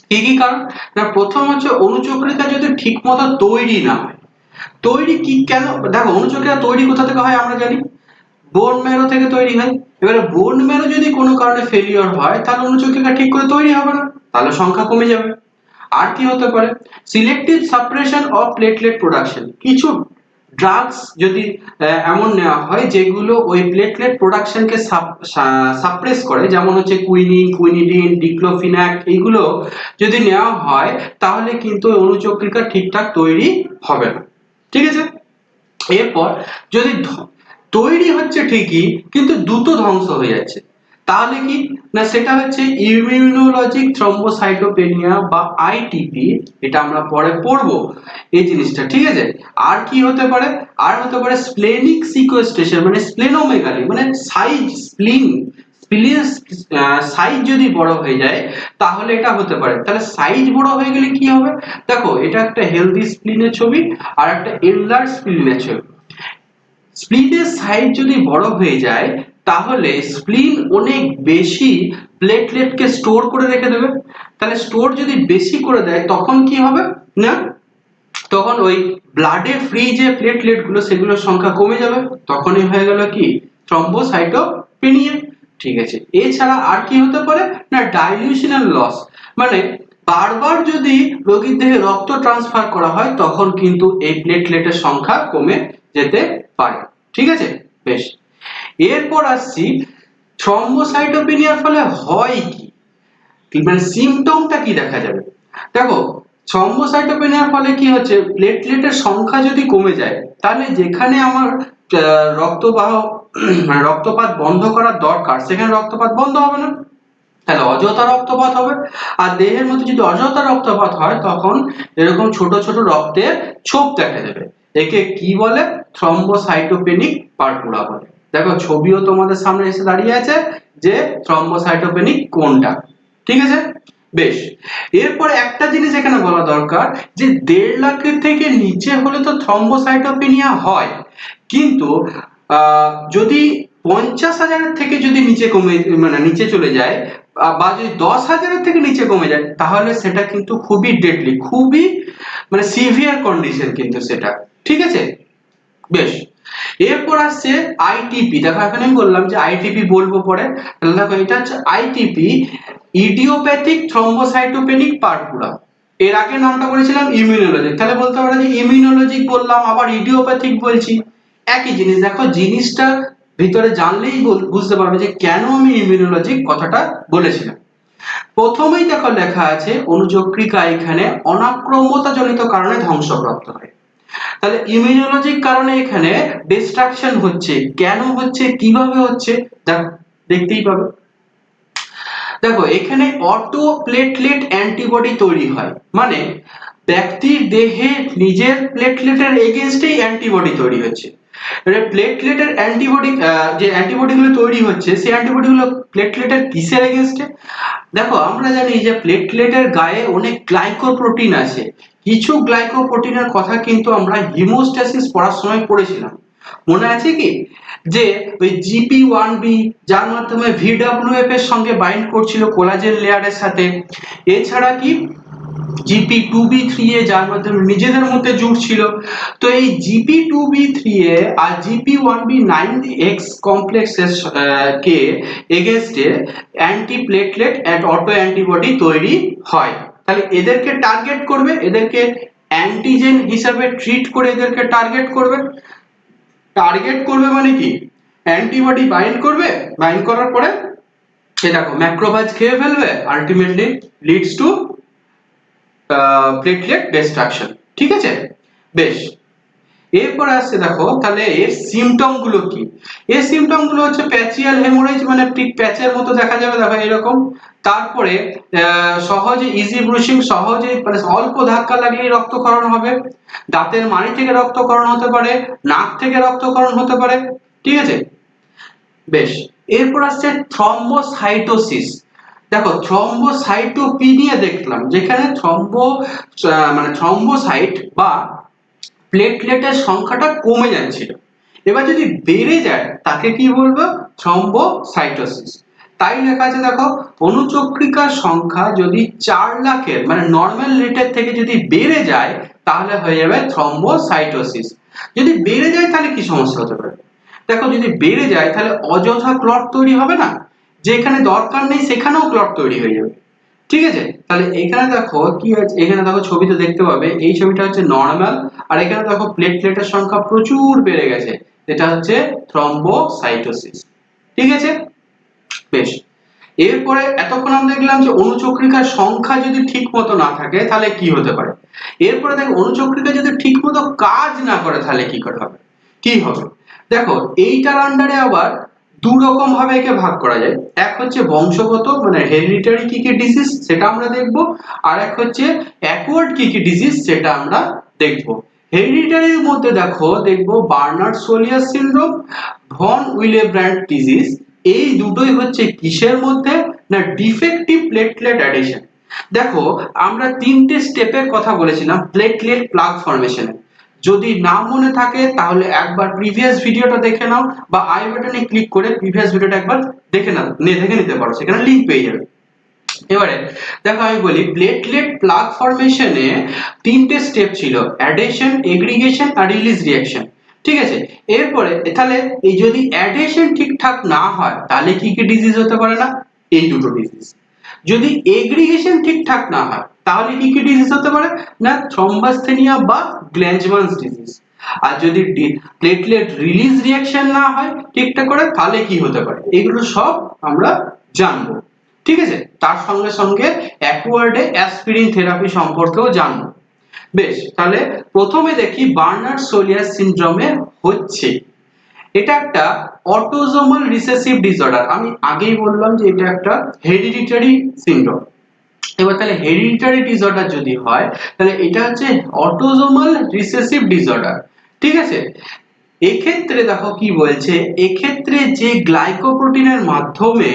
কি কি কারণ? না, প্রথম হচ্ছে অনুচক্রিকা যদি ঠিকমতো তৈরি না হয়। তৈরি কি কেন? দেখো অনুচক্রিকা তৈরি কোথা থেকে হয় আমরা জানি, বোন ম্যারো থেকে তৈরি হয়। এবারে বোন ম্যারো যদি কোনো কারণে ফেলিওর হয় তাহলে অনুচক্রিকা ঠিক করে তৈরি হবে না, তাহলে সংখ্যা কমে যাবে। আর কি হতে পারে? Selective suppression of platelet production. কিছু ড্রাগস যদি এমন নেওয়া হয় যেগুলো ওই প্লেটলেট প্রোডাকশনকে সাপ্রেস করে, যেমন হচ্ছে কুইনিন, কুইনিডিন, ডিক্লোফিনাক, এইগুলো যদি নেওয়া হয় তাহলে কিন্তু অনুচক্রিকা ঠিকঠাক তৈরি হবে না। ঠিক আছে, এরপর যদি তৈরি হচ্ছে ঠিকই কিন্তু দ্রুত ধ্বংস হয়ে যাচ্ছে, তাহলে কি না, সেটা হচ্ছে ইমিউনোলজিক থ্রম্বোসাইটোপেনিয়া বা আইটিপি। এটা আমরা পরে পড়বো এই জিনিসটা। ঠিক আছে, আর কি হতে পারে? আর হতে পারে স্প্লেনিক সিকোয়েস্ট্রেশন, মানে স্প্লেনোমেগালি, মানে সাইজ, স্প্লিনের সাইজ যদি বড় হয়ে যায় তাহলে এটা হতে পারে। তাহলে সাইজ বড় হয়ে গেলে কি হবে? দেখো এটা একটা হেলদি স্প্লিনের ছবি আর একটা এনলার্জ স্প্লিনের ছবি। স্প্লিনের সাইজ যদি বড় হয়ে যায় তাহলে স্প্লিন অনেক বেশি প্লেটলেটকে স্টোর করে রেখে দেবে। তাহলে স্টোর যদি বেশি করে দেয় তখন কি হবে না, তখন ওই ব্লাডে ফ্রি যে প্লেটলেট গুলো সেগুলোর সংখ্যা কমে যাবে, তখনই হয়ে গেল কি থ্রম্বোসাইটোপেনিয়া। ঠিক আছে, এছাড়া আর কি হতে পারে না, ডাইলিউশনাল লস, মানে বারবার যদি রোগীর দেহে রক্ত ট্রান্সফার করা হয় তখন কিন্তু এই প্লেটলেটের সংখ্যা কমে যেতে পারে। ঠিক আছে, বেশ, এরপর আসছি থ্রম্বোসাইটোপেনিয়ার ফলে হয় কি, মানে সিম্পটমটা কি দেখা যাবে। দেখো থ্রম্বোসাইটোপেনিয়ার ফলে কি হচ্ছে, প্লেটলেটের সংখ্যা যদি কমে যায় তাহলে যেখানে আমার রক্তবাহ মানে রক্তপাত বন্ধ করার দরকার সেখানে রক্তপাত বন্ধ হবে না, তাহলে অযথা রক্তপাত হবে। আর দেহের মধ্যে যদি অযথা রক্তপাত হয় তখন এরকম ছোট ছোট রক্তের ছোপ দেখা যাবে। একে কি বলে? থ্রম্বোসাইটোপেনিক পারপুরা বলে। দেখো ছবিও তোমাদের সামনে এসে দাঁড়িয়ে আছে যে থ্রম্বোসাইটোপেনিক কোনটা। ঠিক আছে, বেশ, এরপর একটা জিনিস এখানে বলা দরকার যে 1.5 লাখের থেকে নিচে হলে তো থ্রম্বোসাইটোপেনিয়া হয়, কিন্তু যদি 50,000 থেকে যদি নিচে কমে, মানে নিচে চলে যায়, বা যদি 10,000 থেকে নিচে কমে যায় তাহলে সেটা কিন্তু খুবই ডেডলি, খুবই মানে সিভিয়ার কন্ডিশন কিন্তু সেটা। ঠিক আছে, বেশ, এরপর আসছে আইটিপি। দেখো এখানে আমি বললাম যে আইটিপি বলবো পরে, তাহলে দেখো এটা হচ্ছে আইটিপি, ইডিওপ্যাথিক থ্রম্বোসাইটোপেনিক পারপুরা। এর আগে নামটা বলেছিলাম ইমিউনোলজিক, তাহলে বলতে পারো যে ইমিউনোলজিক বললাম আবার ইডিওপ্যাথিক বলছি, একই জিনিস। দেখো জিনিসটা ভিতরে জানলেই বুঝতে পারবে যে কেন আমি ইমিউনোলজিক কথাটা বলেছিলাম। প্রথমেই দেখো লেখা আছে অনুচক্রিকা এখানে অনাক্রম্যতা জনিত কারণে ধ্বংসপ্রাপ্ত হয়। তাহলে ইমিউনোলজিক কারণে এখানে ডিস্ট্রাকশন হচ্ছে, কেন হচ্ছে, কিভাবে হচ্ছে দেখতেই পাবে। দেখো এখানে অটো প্লেটলেট অ্যান্টিবডি তৈরি হয়, মানে ব্যক্তির দেহে নিজের প্লেটলেটের এগেইনস্টেই অ্যান্টিবডি তৈরি হচ্ছে। মানে প্লেটলেটের অ্যান্টিবডি, যে অ্যান্টিবডিগুলো তৈরি হচ্ছে সেই অ্যান্টিবডিগুলো প্লেটলেটের কিসের এগেইনস্টে? দেখো আমরা জানি যে প্লেটলেটের গায়ে অনেক গ্লাইকোপ্রোটিন আছে, কিছু গ্লাইকোপ্রোটিনের কথা কিন্তু আমরা হিমোস্ট্যাসিস পড়ার সময় পড়েছিলাম, মনে আছে কি? যে ওই জিপি1বি যার মাধ্যমে ভিডব্লিউএফ এর সঙ্গে বাইন্ড করছিল কোলাজেন লেয়ারের সাথে, এছাড়া কি জিপি2বি3 যার মাধ্যমে নিজেদের মধ্যে জুড়ছিল। তো এই জিপি2বি3 আর জিপি1বি9X কমপ্লেক্সের কে এগেইনস্টে anti platelet and auto antibody তৈরি হয়। তাহলে এদেরকে টার্গেট করবে, এদেরকে অ্যান্টিজেন হিসেবে ট্রিট করে এদেরকে টার্গেট করবে। টার্গেট করবে মানে কি, অ্যান্টিবডি বাইন্ড করবে, বাইন্ড করার পরে সে দেখো ম্যাক্রোফেজ খেয়ে ফেলবে, ultimately leads to platelet destruction. ঠিক আছে, বেশ, এরপর আসছে দেখো তাহলে এর সিমটম গুলো কি। এর সিমটম গুলো হচ্ছে প্যাচিয়াল হেমোরেজ, মানে ঠিক প্যাচের মতো দেখা যাবে দেখো এরকম। তারপরে সহজে ইজি ব্রুশিং, সহজে মানে অল্প ধাক্কা লাগলেই রক্তক্ষরণ হবে। দাঁতের মাড়ি থেকে রক্তক্ষরণ হতে পারে, নাক থেকে রক্তক্ষরণ হতে পারে, ঠিক আছে। বেশ, এরপর আসছে থ্রম্বোসাইটোসিস। দেখো থ্রম্বোসাইটোপিনিয়া দেখলাম, যেখানে মানে থ্রম্বোসাইট বা প্লেটলেটের সংখ্যাটা কমে যাচ্ছিল, এবার যদি বেড়ে যায় তাকে কি বলবো, থ্রম্বোসাইটোসিস। তাই লেখা আছে দেখো, অনুচক্রিকার সংখ্যা যদি 4 লাখের মানে নর্মাল রেটের থেকে যদি বেড়ে যায় তাহলে হয়ে যাবে থ্রম্বোসাইটোসিস। যদি বেড়ে যায় তাহলে কি সমস্যা হতে পারে, দেখো যদি বেড়ে যায় তাহলে অযথা ক্লট তৈরি হবে না, যেখানে দরকার নেই সেখানেও ক্লট তৈরি হয়ে যাবে, ঠিক আছে। তাহলে এখানে দেখো কি আছে, এখানে দেখো ছবিতে দেখতে পাবে, এই ছবিটা হচ্ছে নরমাল, আর এখানে দেখো প্লেটলেটের সংখ্যা প্রচুর বেড়ে গেছে, এটা হচ্ছে থ্রম্বোসাইটোসিস, ঠিক আছে। বেশ, এরপরে এতক্ষণ আমরা দেখলাম যে অনুচক্রিকার সংখ্যা যদি ঠিক মতো না থাকে তাহলে কি হতে পারে। এরপরে দেখো অনুচক্রিকা যদি ঠিক মতো কাজ না করে তাহলে কি করে হবে, কি হবে। দেখো এইটার আন্ডারে আবার দু রকম ভাবে একে ভাগ করা যায়, এক হচ্ছে বংশগত মানে হেরিডিটারি কি কি ডিজিজ সেটা আমরা দেখব, আর এক হচ্ছে অ্যাকোয়ার্ড কি কি ডিজিজ সেটা আমরা দেখব। হেরিডিটারির মধ্যে দেখবো Bernard Soulier syndrome, von Willebrand disease, এই দুটোই হচ্ছে কিসের মধ্যে না ডিফেক্টিভ প্লেটলেট অ্যাডিশন। দেখো আমরা তিনটে স্টেপের কথা বলেছিলাম প্লেটলেট প্লাগ ফরমেশনে, যদি না মনে থাকে তাহলে একবার প্রিভিয়াস ভিডিওটা দেখে নাও বা আই বাটনে ক্লিক করে প্রিভিয়াস ভিডিওটা একবার দেখে নিতে পারো, সেখানে লিংক পেয়ে যাবে। এবারে দেখো আমি বলি প্লেটলেট প্লাগ ফরমেশনে তিনটে স্টেপ ছিল, অ্যাডেশন, এগ্রিগেশন আর রিলিজ রিঅ্যাকশন, ঠিক আছে। এরপরে তাহলে এই যদি অ্যাডেশন ঠিকঠাক না হয় তাহলে কি কি ডিজিজ হতে পারে না, এই দুটো ডিজিজ। যদি এগ্রিগেশন ঠিকঠাক না হয় তাহলে কি কি ডিজিজ হতে পারে না, থ্রম্বাসথেনিয়া বা গ্ল্যাঞ্জমানস ডিজিজ। আর যদি প্লেটলেট রিলিজ রিঅ্যাকশন না হয় ঠিকঠাক করে তাহলে কি হতে পারে, এগুলো সব আমরা জানবো, ঠিক আছে। তার সঙ্গে সঙ্গে অ্যাকোয়ার্ডে অ্যাসপিরিন থেরাপি সম্পর্কেও জানবো। বেশ, তাহলে প্রথমে দেখি বার্নার্ড সোলিয়াস সিনড্রোমে হচ্ছে, এটা একটা অটোজোমাল রিসেসিভ ডিসঅর্ডার, আমি আগেই বললাম যে এটা একটা হেরিডিটারি সিনড্রোম। এবার তাহলে হেরিডিটারি ডিসঅর্ডার যদি হয় তাহলে এটা হচ্ছে অটোজোমাল রিসেসিভ ডিসঅর্ডার, ঠিক আছে। এক্ষেত্রে দেখো কি বলছে, এক্ষেত্রে যে গ্লাইকোপ্রোটিনের মাধ্যমে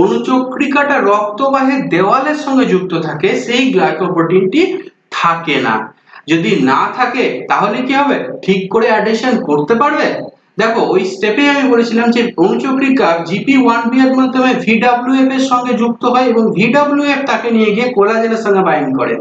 অনুচক্রিকাটা রক্তবাহী দেওয়ালের সঙ্গে যুক্ত থাকে সেই গ্লাইকোপ্রোটিনটি থাকে না। যদি না থাকে তাহলে কি হবে, ঠিক করে অ্যাডিশন করতে পারবে। দেখো ওই স্টেপে আমি বলেছিলাম যে অনুচক্রিকা GP1B এর মাধ্যমে VWF এর সঙ্গে যুক্ত হয় এবং VWF তাকে নিয়ে গিয়ে কোলাজেনের সঙ্গে বাইন্ড করে,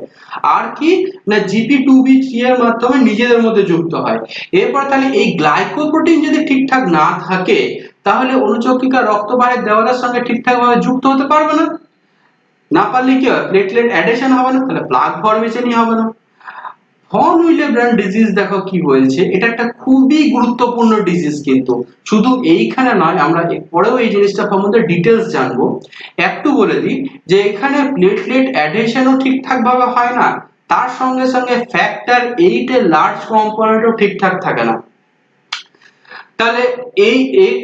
আর কি না GP2B3 এর মাধ্যমে নিজেদের মধ্যে যুক্ত হয়। এরপর তাহলে এই গ্লাইকোপ্রোটিন যদি ঠিকঠাক না থাকে তাহলে অনুচক্রিকা রক্তবাহী দেওয়ালের সঙ্গে ঠিকঠাক ভাবে যুক্ত হতে পারবে না, না পারলে কি হবে, প্লেটলেট অ্যাডিশন হবে না, তাহলে প্লাগ ফরমেশনই হবে না। ভন উইলেব্র্যান্ড ডিজিজ দেখো কি বলছে, এটা একটা খুবই গুরুত্বপূর্ণ ডিজিজ, কিন্তু শুধু এইখানে নয়, আমরা পরেও এই জিনিসটা সম্বন্ধে ডিটেইলস জানবো। একটু বলে দিই যে এখানে প্লেটলেট অ্যাডিশনও ঠিকঠাক ভাবে হয় না, তার সঙ্গে সঙ্গে ফ্যাক্টর 8 এর লার্জ কম্পোনেন্টও ঠিকঠাক থাকে না। তাহলে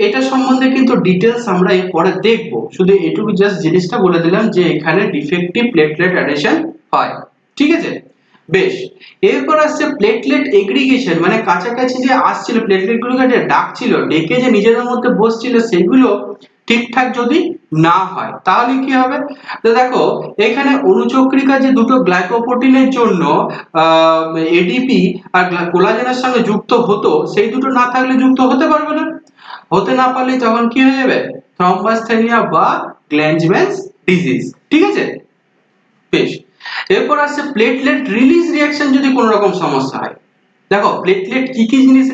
এটা সম্বন্ধে কিন্তু ডিটেইলস আমরা পরে দেখব, শুধু এটুকু জাস্ট জিনিসটা বলে দিলাম যে এখানে ডিফেক্টিভ প্লেটলেট অ্যাডিশন হয়, ঠিক আছে। বেশ, এরপর আসছে প্লেটলেট এগ্রিগেশন, মানে কাছাকাছি যে আসছিল প্লেটলেট গুলোকে যে ডাকছিল, ডেকে যে নিজেদের মধ্যে বসছিল, সেগুলো ঠিকঠাক যদি না হয় তাহলে কি হবে। তো দেখো এখানে অনুচক্রিকা যে দুটো গ্লাইকোপ্রোটিনের জন্য এডিপি আর কোলাজেনের সঙ্গে যুক্ত হতো, সেই দুটো না থাকলে যুক্ত হতে পারবে না, হতে না পারলে তখন কি হয়ে যাবে, থ্রম্বাসথেনিয়া বা গ্ল্যাঞ্জম্যানস ডিজিজ, ঠিক আছে। বেশ, এরপর আসছে প্লেটলেট রিলিজ রিঅ্যাকশন যদি কোনো রকম সমস্যা হয়। দেখো প্লেটলেট কি কি জিনিস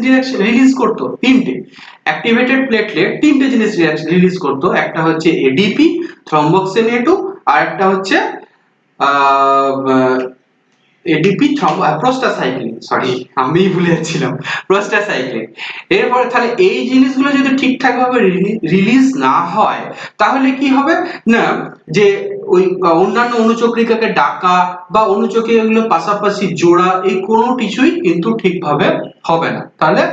রিলিজ করতো, তিনটে অ্যাক্টিভেটেড প্লেটলেট তিনটে জিনিস রিলিজ করতো, একটা হচ্ছে এডিপি, থ্রম্বোক্সিন A2, আর একটা হচ্ছে এডিপি প্রোস্টাসাইক্লিন, সরি আমি ভুলে যাচ্ছিলাম, প্রোস্টাসাইক্লিন। এরপরে তাহলে এই জিনিসগুলো যদি ঠিকঠাক ভাবে রিলিজ না হয় তাহলে কি হবে না, যে ওই অন্যান্য অনুচক্রিকাকে ডাকা বা অনুচক্রিকাগুলো পাশাপাশি জোড়া এই কোনো কিছুই কিন্তু ঠিকভাবে হবে না। তাহলে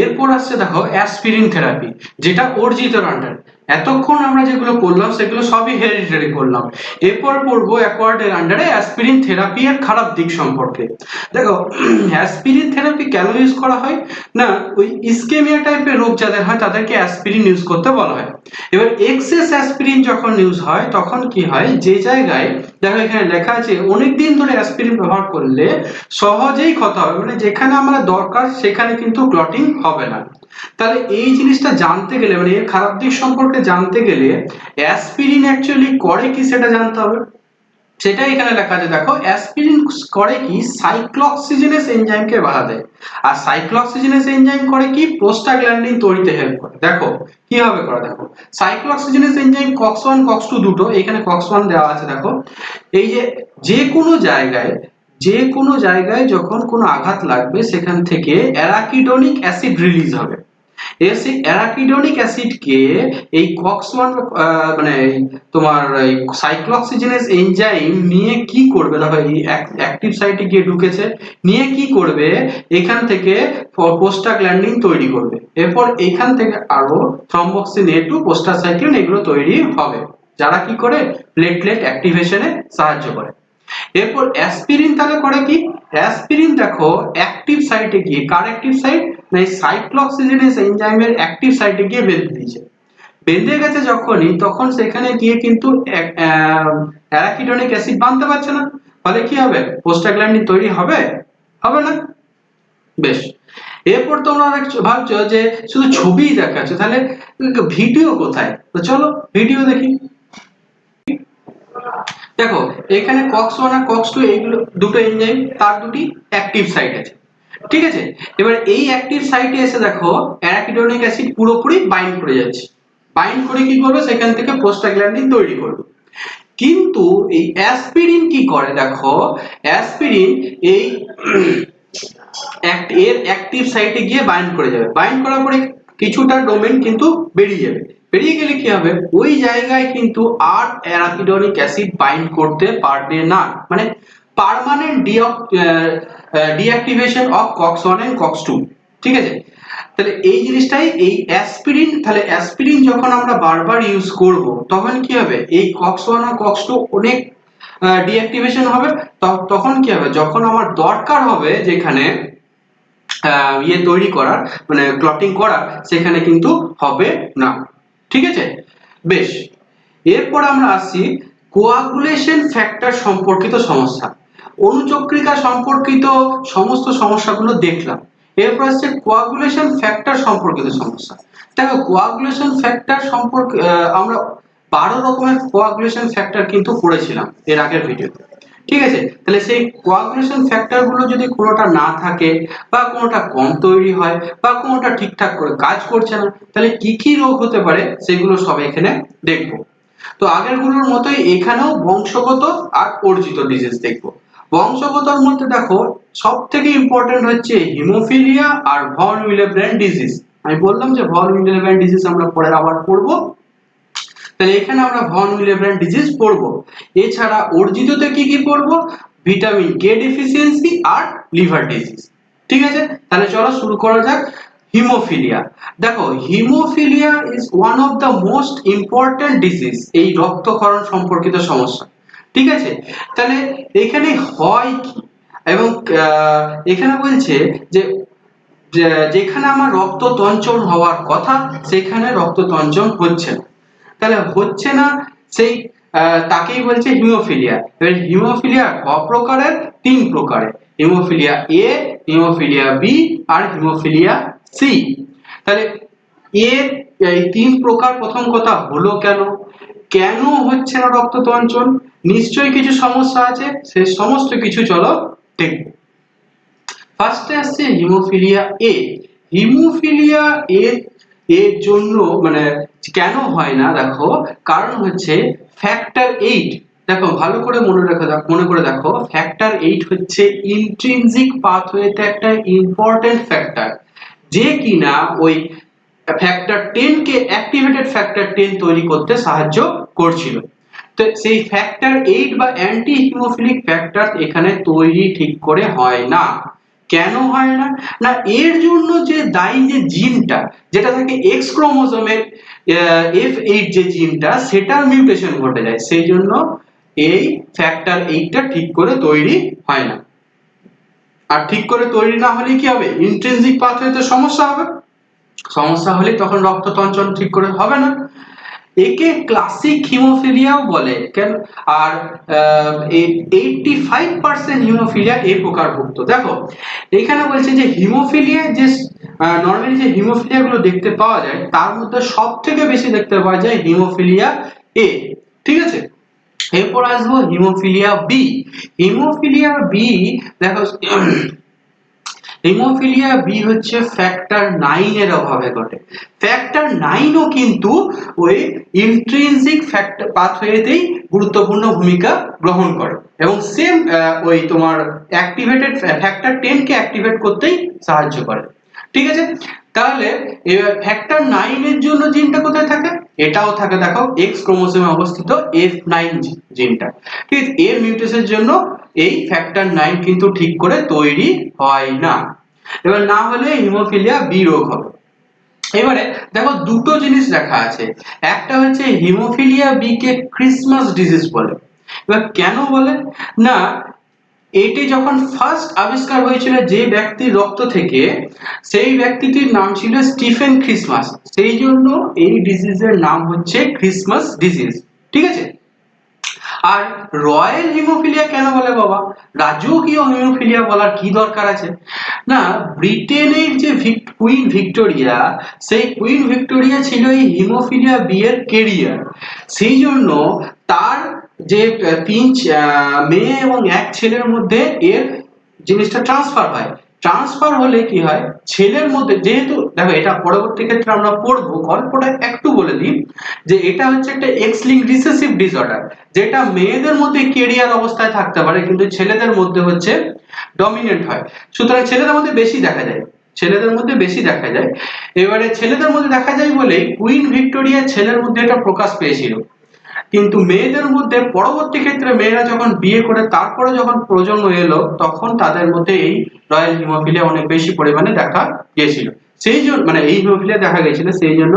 এরপর আসছে দেখো অ্যাসপিরিন থেরাপি, যেটা অর্জিতর আন্ডার। এতক্ষণ আমরা যেগুলো করলাম সেগুলো সবই হেরিডিটারি করলাম। এরপর পড়বো অ্যাকোয়ার্ডের আন্ডারে অ্যাসপিরিন থেরাপি এর খারাপ দিক সম্পর্কে। দেখো অ্যাসপিরিন থেরাপি কেন ইউজ করা হয় না, ওই ইসকেমিয়া টাইপের রোগ যাদের হয় তাদেরকে অ্যাসপিরিন ইউজ করতে বলা হয়। এবার এক্সেস অ্যাসপিরিন যখন ইউজ হয় তখন কি হয়, যে জায়গায় দেখো এখানে লেখা আছে অনেকদিন ধরে অ্যাসপিরিন ব্যবহার করলে সহজেই ক্ষত হবে, মানে যেখানে আমরা দরকার সেখানে কিন্তু ক্লটিং হবে না। তাহলে এই জিনিসটা জানতে গেলে, মানে এর খারাপ দিক সম্পর্কে জানতে গেলে অ্যাসপিরিন অ্যাকচুয়ালি করে কি সেটা জানতে হবে। সেটাই এখানে লেখা আছে, দেখো অ্যাসপিরিন করে কি, সাইক্লোঅক্সিজেনেস এনজাইমকে বাধা দেয়। আর সাইক্লোঅক্সিজেনেস এনজাইম করে কি, প্রোস্টাগ্ল্যান্ডিন তৈরিতে হেল্প করে। দেখো কিভাবে করে, দেখো সাইক্লোঅক্সিজেনেস এনজাইম কক্স 1 কক্স 2 দুটো, এখানে কক্স 1 দেওয়া আছে। দেখো এই যে কোনো জায়গায় যখন কোনো আঘাত লাগবে সেখান থেকে অ্যারাকিডোনিক অ্যাসিড রিলিজ হবে। সেই অ্যারাকিডোনিক অ্যাসিডকে এই কক্স 1 মানে তোমার এই সাইক্লোঅক্সিজেনেস এনজাইম নিয়ে কি করবে, দেখো এই অ্যাক্টিভ সাইটে গিয়ে ঢুকেছে, নিয়ে কি করবে, এখান থেকে প্রোস্টাগ্ল্যান্ডিন তৈরি করবে। এরপর এখান থেকে আরো থ্রম্বোক্সিন A2 প্রোস্টাসাইক্লিন এগুলো তৈরি হবে, যারা কি করে প্লেটলেট অ্যাক্টিভেশনে সাহায্য করে। এরপর অ্যাসপিরিন তাহলে করে কি, অ্যাসপিরিন দেখো অ্যাক্টিভ সাইটে গিয়ে, কার অ্যাক্টিভ সাইট না এই সাইক্লোঅক্সিজেনেস এনজাইমের অ্যাক্টিভ সাইটে গিয়ে বেঁধে দিয়েছে। বেঁধে গেছে যখনই, তখন সেখানে গিয়ে কিন্তু অ্যারাকিডোনিক অ্যাসিড বাঁধতে পারছে না, ফলে কি হবে, প্রোস্টাগ্ল্যান্ডিন তৈরি হবে হবে না। বেশ, এরপর তোমরা ভাবছো যে শুধু ছবিই দেখাচ্ছে, তাহলে ভিডিও কোথায়, তো চলো ভিডিও দেখি। দেখো এখানে কক্স 1 আর কক্স 2 এইগুলো দুটো এনজাইম, তার দুটি অ্যাক্টিভ সাইট আছে, ঠিক আছে। এবার এই অ্যাক্টিভ সাইটে এসে দেখো অ্যারাকিডোনিক অ্যাসিড পুরোপুরি বাইন্ড করে যাচ্ছে, বাইন্ড করে কি করবে, সেখান থেকে প্রোস্টাগ্ল্যান্ডিন তৈরি করবে। কিন্তু এই অ্যাসপিরিন কি করে, দেখো অ্যাসপিরিন এই এর অ্যাক্টিভ সাইটে গিয়ে বাইন্ড করে যাবে, বাইন্ড করার পরে কিছুটা ডোমেন কিন্তু বেরিয়ে যাবে, বেরিয়ে গেলে কি হবে, ওই জায়গায় কিন্তু আর অ্যারাকিডোনিক অ্যাসিড বাইন্ড করতে পারবে না, মানে permanent deactivation of COX 1 and COX 2, ঠিক আছে। তাহলে এই জিনিসটাই এই অ্যাসপিরিন, তাহলে অ্যাসপিরিন যখন আমরা বারবার ইউজ করব তখন কি হবে, এই কক্স 1 আর কক্স 2 অনেক ডিঅ্যাক্টিভেশন হবে। তখন কি হবে, যখন আমার দরকার হবে যেখানে তৈরি করার, মানে ক্লটিং করার, সেখানে কিন্তু হবে না, ঠিক আছে। বেশ, এরপর আমরা আসছি কোয়াগুলেশন ফ্যাক্টর সম্পর্কিত সমস্যা। অনুচক্রিকা সম্পর্কিত সমস্ত সমস্যাগুলো দেখলাম, এরপর আসছে কোয়াগুলেশন ফ্যাক্টর সম্পর্কিত সমস্যা। দেখো কোয়াগুলেশন ফ্যাক্টর সম্পর্কে আমরা 12 রকমের কোয়াগুলেশন ফ্যাক্টর কিন্তু পড়েছিলাম এর আগের ভিডিওতে, ঠিক আছে। তাহলে সেই কোয়াগুলেশন ফ্যাক্টর গুলো যদি কোনোটা না থাকে বা কোনোটা কম তৈরি হয় বা কোনোটা ঠিকঠাক করে কাজ করছে না, তাহলে কি কি রোগ হতে পারে সেগুলো সব এখানে দেখবো। তো আগের গুলোর মতোই এখানেও বংশগত আর অর্জিত ডিজিজ দেখবো। বংশগতর মধ্যে দেখো সব থেকে ইম্পর্টেন্ট হচ্ছে হিমোফিলিয়া আর ভন উইলেব্রেন্ড ডিজিজ। আমি বললাম যে ভন উইলেব্রেন্ড ডিজিজ আমরা পরে আবার পড়বো, তাহলে এখানে আমরা ভন উইলেব্রেন্ড ডিজিজ পড়বো। এছাড়া অর্জিততে কি কি পড়বো, ভিটামিন কে ডেফিসিয়েন্সি আর লিভার ডিজিজ, ঠিক আছে। তাহলে চলো শুরু করা যাক। হিমোফিলিয়া, দেখো haemophilia is one of the most important disease, এই রক্তক্ষরণ সম্পর্কিত সমস্যা, ঠিক আছে। তাহলে এখানে হয় কি, এবং এখানে বলছে যে যেখানে আমার রক্ত তঞ্চন হওয়ার কথা সেখানে রক্ত তঞ্চন হচ্ছে না, তাহলে হচ্ছে না, সেই তাকেই বলছে হিমোফিলিয়া। এবার হিমোফিলিয়া প্রকারের, 3 প্রকারের, হিমোফিলিয়া এ, হিমোফিলিয়া বি আর হিমোফিলিয়া সি। তাহলে এই 3 প্রকার প্রথম কথা হলো কেন, কেন হচ্ছে না রক্ত তঞ্চন, নিশ্চয়ই কিছু সমস্যা আছে, সেই সমস্ত কিছু চলো দেখব। ফার্স্টে আসছে হিমোফিলিয়া এ। হিমোফিলিয়া এর জন্য মানে কেন হয় না, দেখো কারণ হচ্ছে ফ্যাক্টর 8, দেখো ভালো করে মনে করে দেখো, ফ্যাক্টর 8 হচ্ছে ইন্ট্রিনসিক পাথওয়েতে একটা ইম্পর্টেন্ট ফ্যাক্টর, যে কিনা ওই ফ্যাক্টর 10 কে অ্যাক্টিভেটেড ফ্যাক্টর 10 তৈরি করতে সাহায্য করছিল। তো সেই ফ্যাক্টর 8 বা অ্যান্টি হিমোফিলিক ফ্যাক্টর এখানে তৈরি ঠিক করে হয় না। কেন হয় না? না এর জন্য যে দায়ী যে জিনটা যেটা থাকে এক্স ক্রোমোজোমের F8 যে জিনটা, সেটার মিউটেশন ঘটে যায়, সেই জন্য এই ফ্যাক্টর 8 টা ঠিক করে তৈরি হয় না। আর ঠিক করে তৈরি না হলে কি হবে? ইন্ট্রিনসিক পাথওয়েতে সমস্যা হবে, সমস্যা হলে তখন রক্ত সঞ্চালন ঠিক করে হবে না। একে ক্লাসিক হিমোফিলিয়াও বলে। কেন? আর 85% হিমোফিলিয়া এই প্রকারভুক্ত। দেখো এখানে বলছে যে হিমোফিলিয়া যে নরমালি যে হিমোফিলিয়া গুলো দেখতে পাওয়া যায় তার মধ্যে সবথেকে বেশি দেখতে পাওয়া যায় হিমোফিলিয়া এ, ঠিক আছে। এরপর আসবো হিমোফিলিয়া বি। হিমোফিলিয়া বি দেখো, হিমোফিলিয়া বি হচ্ছে ফ্যাক্টর 9 এর অভাবে ঘটে। ফ্যাক্টর 9 ও কিন্তু ওই ইন্ট্রিনসিক ফ্যাক্টর পাথওয়েতেই গুরুত্বপূর্ণ ভূমিকা গ্রহণ করে এবং সেম ওই তোমার অ্যাক্টিভেটেড ফ্যাক্টর 10 কে অ্যাক্টিভেট করতেই সাহায্য করে, ঠিক আছে। তাহলে এবার ফ্যাক্টর 9 এর জন্য জিনটা কোথায় থাকে? এটাও থাকে দেখো এক্স ক্রোমোসোমে অবস্থিত F9 জিনটা, ঠিক আছে। এর মিউটেশনের জন্য এই ফ্যাক্টর 9 কিন্তু ঠিক করে তৈরি হয় না। এবার না হলে হিমোফিলিয়া বি রোগ হবে। এবারে দেখো দুটো জিনিস দেখা আছে, একটা হচ্ছে হিমোফিলিয়া বি কে ক্রিসমাস ডিজিজ বলে। এবার কেন বলে? না এটি যখন ফার্স্ট আবিষ্কার হয়েছিল যে ব্যক্তির রক্ত থেকে, সেই ব্যক্তিটির নাম ছিল স্টিফেন ক্রিসমাস, সেই জন্য এই ডিজিজের নাম হচ্ছে ক্রিসমাস ডিজিজ, ঠিক আছে। আর রয়্যাল হিমোফিলিয়া কেন বলে বাবা? রাজকীয় হিমোফিলিয়া বলার কি দরকার আছে? না ব্রিটেনের যে কুইন ভিক্টোরিয়া, সেই কুইন ভিক্টোরিয়া ছিল এই হিমোফিলিয়া বি এর ক্যারিয়ার, সেই জন্য তার যে মেয়ে এবং এক ছেলের মধ্যে এর জিনিসটা ট্রান্সফার হয়। ট্রান্সফার হলে কি হয়, ছেলের মধ্যে যেহেতু দেখো এটা পরবর্তী ক্ষেত্রে আমরা পড়বো, গল্পটা একটু বলে দিই যে এটা হচ্ছে একটা এক্স লিঙ্ক রিসেসিভ ডিসঅর্ডার, যেটা মেয়েদের মধ্যে ক্যারিয়ার অবস্থায় থাকতে পারে কিন্তু ছেলেদের মধ্যে হচ্ছে ডমিনেন্ট হয়, সুতরাং ছেলেদের মধ্যে বেশি দেখা যায়, ছেলেদের মধ্যে বেশি দেখা যায়। এবারে ছেলেদের মধ্যে দেখা যায় বলেই কুইন ভিক্টোরিয়া ছেলের মধ্যে এটা প্রকাশ পেয়েছিল, কিন্তু মেয়েদের মধ্যে পরবর্তী ক্ষেত্রে মেয়েরা যখন বিয়ে করে তারপরে যখন প্রজন্ম এলো তখন তাদের মধ্যে এই রয়্যাল হিমোফিলিয়া অনেক বেশি পরিমাণে দেখা গিয়েছিল, সেই জন্য মানে এই হিমোফিলিয়া দেখা গিয়েছিল, সেই জন্য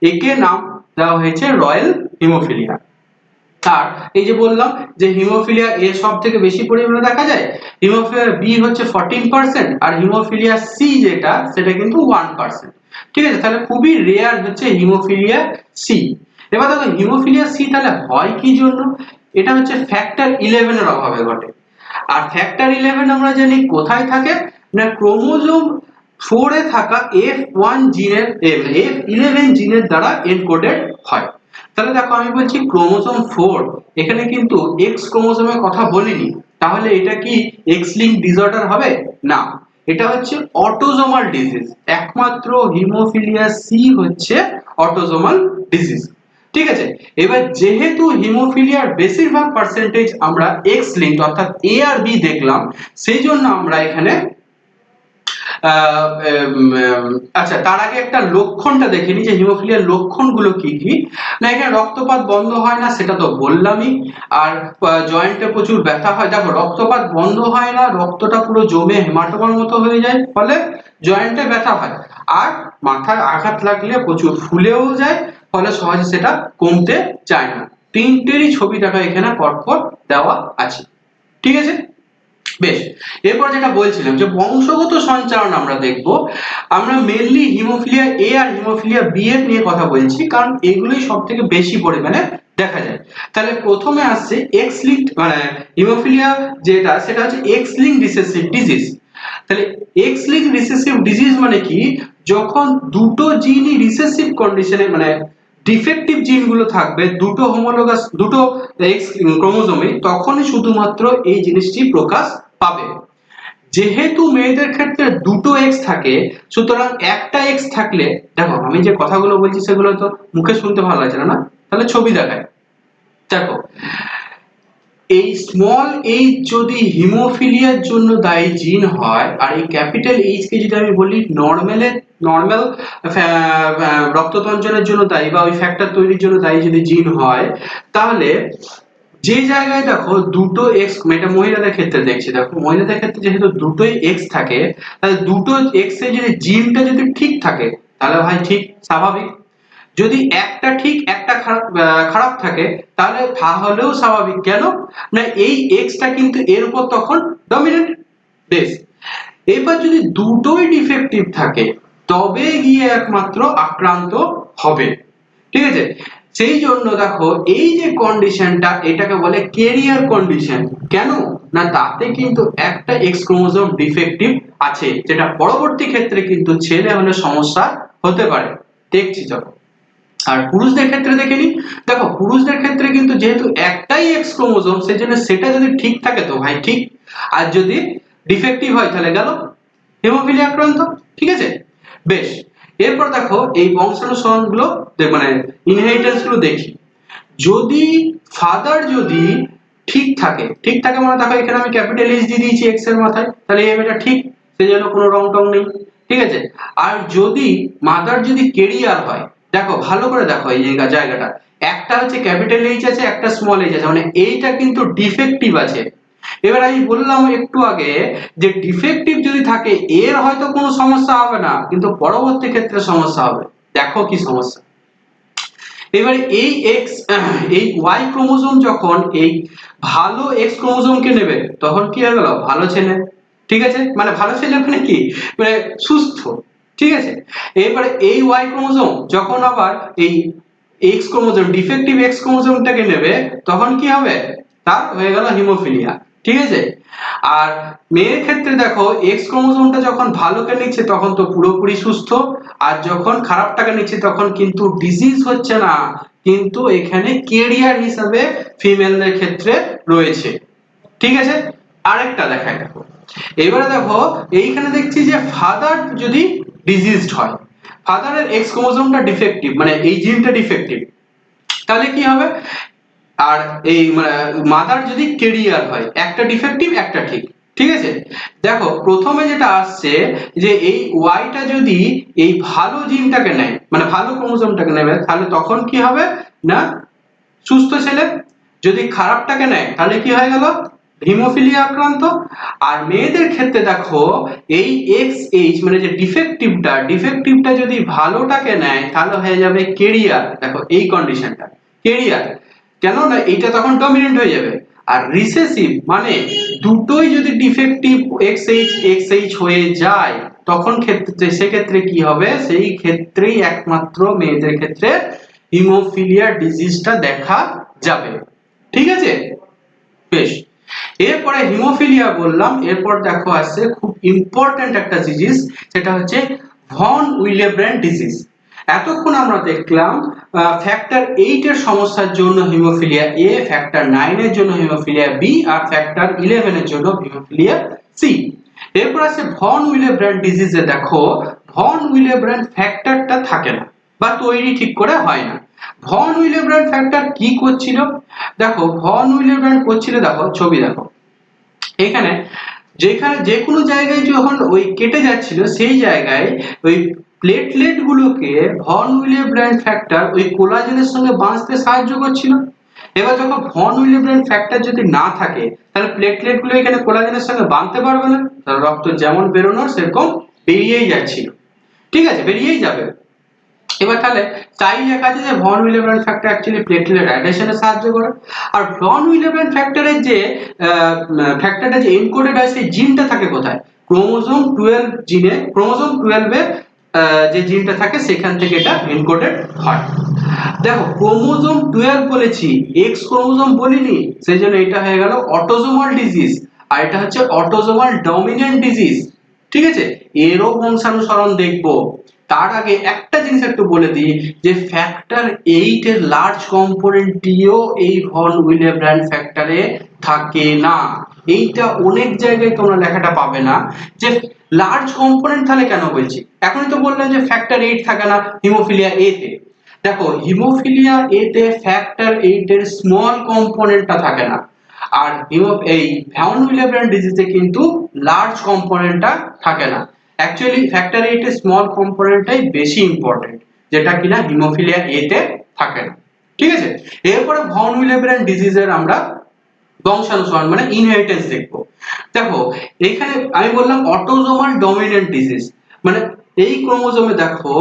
একে নাম দেওয়া হয়েছে রয়্যাল হিমোফিলিয়া। আর এই যে বললাম যে হিমোফিলিয়া এ সব থেকে বেশি পরিমাণে দেখা যায়, হিমোফিলিয়া বি হচ্ছে 14% আর হিমোফিলিয়া সি যেটা সেটা কিন্তু 1%, ঠিক আছে। তাহলে খুবই রেয়ার হচ্ছে হিমোফিলিয়া সি। এবার দেখো হিমোফিলিয়া সি তাহলে হয় কি জন্য? এটা হচ্ছে ফ্যাক্টর 11 এর অভাবে ঘটে। আর ফ্যাক্টর 11 আমরা জানি কোথায় থাকে, না ক্রোমোজোম 4 এ থাকা F1 জিনের F11 জিনের দ্বারা এনকোডেড হয়। তাহলে দেখো আমি বলছি ক্রোমোজোম 4, এখানে কিন্তু এক্স ক্রোমোজোমের কথা বলিনি, তাহলে এটা কি এক্স লিঙ্ক ডিসঅর্ডার হবে? না, এটা হচ্ছে অটোজোমাল ডিজিজ, একমাত্র হিমোফিলিয়া সি হচ্ছে অটোজোমাল ডিজিজ, ঠিক আছে। এবার যেহেতু হিমোফিলিয়ার বেশিরভাগ পার্সেন্টেজ আমরা এক্স লিঙ্ক অর্থাৎ এ আর বি দেখলাম, সেই জন্য আমরা এখানে আচ্ছা তার আগে একটা লক্ষণটা দেখে নি যে হিমোফিলিয়ার লক্ষণগুলো কি কি। না এখানে রক্তপাত বন্ধ হয় না সেটা তো বললামই, আর জয়েন্টে প্রচুর ব্যথা হয়। দেখো রক্তপাত বন্ধ হয় না, রক্তটা পুরো জমে হেমাটোমার মতো হয়ে যায়, ফলে জয়েন্টে ব্যথা হয়, আর মাথায় আঘাত লাগলে প্রচুর ফুলেও যায়, ফলে সহজে সেটা কমতে চায় না। তিনটেরই ছবি দেখা এখানে পরপর দেওয়া আছে, ঠিক আছে। বেশ, এরপর যেটা বলছিলাম যে বংশগত সঞ্চালন আমরা দেখব, আমরা মেইনলি হিমোফিলিয়া এ আর হিমোফিলিয়া বি এর নিয়ে কথা বলছি কারণ এগুলোই সবথেকে বেশি পরিমাণে দেখা যায়। তাহলে প্রথমে আসছে এক্স লিঙ্কড মানে হিমোফিলিয়া যেটা সেটা হচ্ছে এক্স লিঙ্কড রিসেসিভ ডিজিজ। তাহলে এক্স লিঙ্কড রিসেসিভ ডিজিজ মানে কি, যখন দুটো জিনই রিসেসিভ কন্ডিশনে মানে ডিফেক্টিভ জিনগুলো থাকবে দুটো হোমোলোগাস দুটো এক্স ক্রোমোজোমে, তখনই শুধুমাত্র এই জিনিসটি প্রকাশ পাবে। যেহেতু মেয়েদের ক্ষেত্রে দুটো এক্স থাকে, সুতরাং একটা এক্স থাকলে, দেখো আমি যে কথাগুলো বলছি সেগুলো তো মুখে শুনতে ভালো লাগছে না, না তাহলে ছবি দেখায়। দেখো এই স্মল এইচ যদি হিমোফিলিয়ার জন্য দায়ী জিন হয়, আর এই ক্যাপিটাল এইচ কে যদি আমি বলি নর্মাল রক্ততঞ্চনের জন্য দায়ী বা ওই ফ্যাক্টর তৈরির জন্য দায়ী যদি জিন হয়, তাহলে যে জায়গায় দেখো দুটো এক্স, এটা মহিলাদের ক্ষেত্রে দেখছি, দেখো মহিলাদের ক্ষেত্রে যেহেতু দুটোই এক্স থাকে, তাহলে দুটো এক্স এর যদি জিনটা যদি ঠিক থাকে তাহলে ভাই ঠিক স্বাভাবিক। যদি একটা ঠিক একটা খারাপ থাকে তাহলেও স্বাভাবিক। কেন না এই এক্সটা কিন্তু এর উপর তখন ডমিনেন্ট। বেশ, এবার যদি দুটোই ডিফেক্টিভ থাকে তবে গিয়ে একমাত্র আক্রান্ত হবে, ঠিক আছে। সেই জন্য দেখো এই যে কন্ডিশনটা এটাকে বলে ক্যারিয়ার কন্ডিশন। কেন না তাতে কিন্তু একটা এক্স ক্রোমোজোম ডিফেক্টিভ আছে, যেটা পরবর্তী ক্ষেত্রে কিন্তু ছেলে হলে সমস্যা হতে পারে। দেখছি চলো। আর পুরুষদের ক্ষেত্রে দেখে নি, দেখো পুরুষদের ক্ষেত্রে কিন্তু যেহেতু একটাই এক্স ক্রোমোজোম, সেজন্য সেটা যদি ঠিক থাকে তো ভাই ঠিক, আর যদি ডিফেক্টিভ হয় তাহলে গেল হেমোফিলিয়া আক্রান্ত, ঠিক আছে। বেশ, এরপর দেখো এই বংশানুসরণ গুলো মানে ইনহেরিটেন্স গুলো দেখি। যদি ফাদার যদি ঠিক থাকে মানে দেখো এখানে আমি ক্যাপিটাল এইচ দিয়ে দিয়েছি এক্স এর মাথায়, তাহলে এটা ঠিক, সেজন্য কোনো রং টং নেই, ঠিক আছে। আর যদি মাদার যদি কেরিয়ার হয়, দেখো ভালো করে দেখো এই জায়গাটা, একটা হচ্ছে ক্যাপিটাল এইচ আছে, একটা স্মল এইচ আছে, মানে এইটা কিন্তু ডিফেক্টিভ আছে। এবার আমি বললাম একটু আগে যে ডিফেক্টিভ যদি থাকে এর হয়তো কোনো সমস্যা হবে না, কিন্তু পরবর্তী ক্ষেত্রে সমস্যা হবে। দেখো কি সমস্যা। এবারে এই এক্স এই ওয়াই ক্রোমোজোম যখন এই ভালো এক্স ক্রোমোজোমকে নেবে তখন কি হয়ে গেল ভালো ছেলে, ঠিক আছে। মানে ভালো ছেলে মানে কি, মানে সুস্থ, ঠিক আছে। এবারে এই ওয়াই ক্রোমোজোম যখন আবার এই এক্স ক্রোমোজোম ডিফেক্টিভ এক্স ক্রোমোজোমটাকে নেবে তখন কি হবে, তার হয়ে গেল হিমোফিলিয়া, ঠিক আছে। আর মেয়ের ক্ষেত্রে দেখো এক্স ক্রোমোজোমটা যখন ভালোকে নিচ্ছে তখন তো পুরোপুরি সুস্থ, আর যখন খারাপটাকে নিচ্ছে তখন কিন্তু ডিজিজ হচ্ছে না, কিন্তু এখানে ক্যারিয়ার হিসাবে ফিমেলদের ক্ষেত্রে রয়েছে, ঠিক আছে। আরেকটা দেখাই দেখো। এবারে দেখো এইখানে দেখছি যে ফাদার যদি ডিজিজড হয়, ফাদারের এক্স ক্রোমোজোমটা ডিফেক্টিভ মানে এই জিনটা ডিফেক্টিভ, তাহলে কি হবে। আর এই মাদার যদি ক্যারিয়ার হয়, একটা ডিফেক্টিভ একটা ঠিক, ঠিক আছে। দেখো প্রথমে যেটা আসছে যে এই ওয়াইটা যদি এই ভালো জিনটাকে নেয় মানে ভালো ক্রোমোজোমটাকে নেবে তাহলে তখন কি হবে না সুস্থ ছেলে, যদি খারাপটাকে নেয় তাহলে কি হয়ে গেল হিমোফিলিয়া আক্রান্ত। আর মেয়েদের ক্ষেত্রে দেখো এই এক্স এইচ মানে যে ডিফেক্টিভটা যদি ভালোটাকে নেয় তাহলে হয়ে যাবে ক্যারিয়ার। দেখো এই কন্ডিশনটা ক্যারিয়ার, কেন না এটা তখন ডমিনেন্ট হয়ে যাবে। আর রিসেসিভ মানে দুটোই যদি ডিফেক্টিভ এক্সএইচ হয়ে যায় তখন সেক্ষেত্রে কি হবে, সেই ক্ষেত্রেই একমাত্র মেয়েদের ক্ষেত্রে হিমোফিলিয়া ডিজিজটা দেখা যাবে, ঠিক আছে। বেশ, এরপরে হিমোফিলিয়া বললাম, এরপর দেখো আসছে খুব ইম্পর্টেন্ট একটা ডিজিজ, সেটা হচ্ছে ভন উইলেব্রেন্ড ডিজিজ। এতক্ষণ আমরা দেখলাম ফ্যাক্টর 8 এর সমস্যার জন্য হিমোফিলিয়া এ, ফ্যাক্টর 9 এর জন্য হিমোফিলিয়া বি, আর ফ্যাক্টর 11 এর জন্য হিমোফিলিয়া সি। এরপর আছে ভন উইলেব্রেন্ড ডিজিজে দেখো ভন উইলেব্রেন্ড ফ্যাক্টরটা থাকে না বা তৈরি ঠিক করে হয় না। ভন উইলেব্রেন্ড ফ্যাক্টর কি করছিল, দেখো ভন উইলেব্রেন্ড করছিল, দেখো ছবি দেখো এখানে, যেখানে যে কোনো জায়গায় যখন ওই কেটে যাচ্ছিল সেই জায়গায় ওই প্লেটলেট গুলোকে ভন উইলেব্রেন্ড ফ্যাক্টর ওই কোলাজেনের সঙ্গে বাঁধতে সাহায্য করছিল। এবার যখন ভন উইলেব্রেন্ড ফ্যাক্টর যদি না থাকে তাহলে প্লেটলেট গুলো এখানে কোলাজেনের সঙ্গে বাঁধতে পারবে না, তাহলে রক্ত যেমন বেরোনোর সেরকম বেরিয়েই যাচ্ছিল, ঠিক আছে, বেরিয়েই যাবে। এবার তাহলে তাই লেখা আছে যে ভন উইলেব্রেন্ড ফ্যাক্টর অ্যাকচুয়ালি প্লেটলেট অ্যাডহেশনে সাহায্য করে। আর ভন উইলেব্রেন্ড ফ্যাক্টরের যে ফ্যাক্টরটা যে এনকোডেড হয় সেই জিনটা থাকে কোথায়, ক্রোমোজোম 12 জিনে, ক্রোমোজোম 12 এ যে জিনটা থাকে সেখান থেকে এটা এনকোডেড হয়। দেখো ক্রোমোজোম 12 বলেছি, এক্স ক্রোমোজোম বলিনি, সেজন্য এটা হয়ে গেল অটোজোমাল ডিজিজ, আর এটা হচ্ছে অটোজোমাল ডমিন্যান্ট ডিজিজ, ঠিক আছে। এরও বংশানুসরণ দেখবো। তার আগে একটা জিনিস একটু বলে দিই যে ফ্যাক্টর 8 এর লার্জ কম্পোনেন্টটিও এই ভন উইলেব্রেন্ড ফ্যাক্টরে থাকে না। এইটা অনেক জায়গায় তোমরা লেখাটা পাবে না যে লার্জ কম্পোনেন্ট, তাহলে কেন বলছি, এখনই তো বললাম যে ফ্যাক্টর 8 থাকে না হিমোফিলিয়া এ তে। দেখো হিমোফিলিয়া এ তে ফ্যাক্টর 8 এর স্মল কম্পোনেন্টটা থাকে না, আর এই ভ্যান উইলেব্রেন ডিজিজে কিন্তু লার্জ কম্পোনেন্টটা থাকে না, অ্যাকচুয়ালি ফ্যাক্টর 8 এর স্মল কম্পোনেন্টটাই বেশি ইম্পর্টেন্ট, যেটা কিনা হিমোফিলিয়া এ তে থাকে না। ঠিক আছে, এরপরে ভন উইলেব্রেন ডিজিজের আমরা বংশানুসরণ মানে ইনহেরিটেন্স দেখবো। দেখো এখানে আমি বললাম অটোজোমাল ডমিনেন্ট ডিজিজ, মানে এই ক্রোমোজোমে দেখো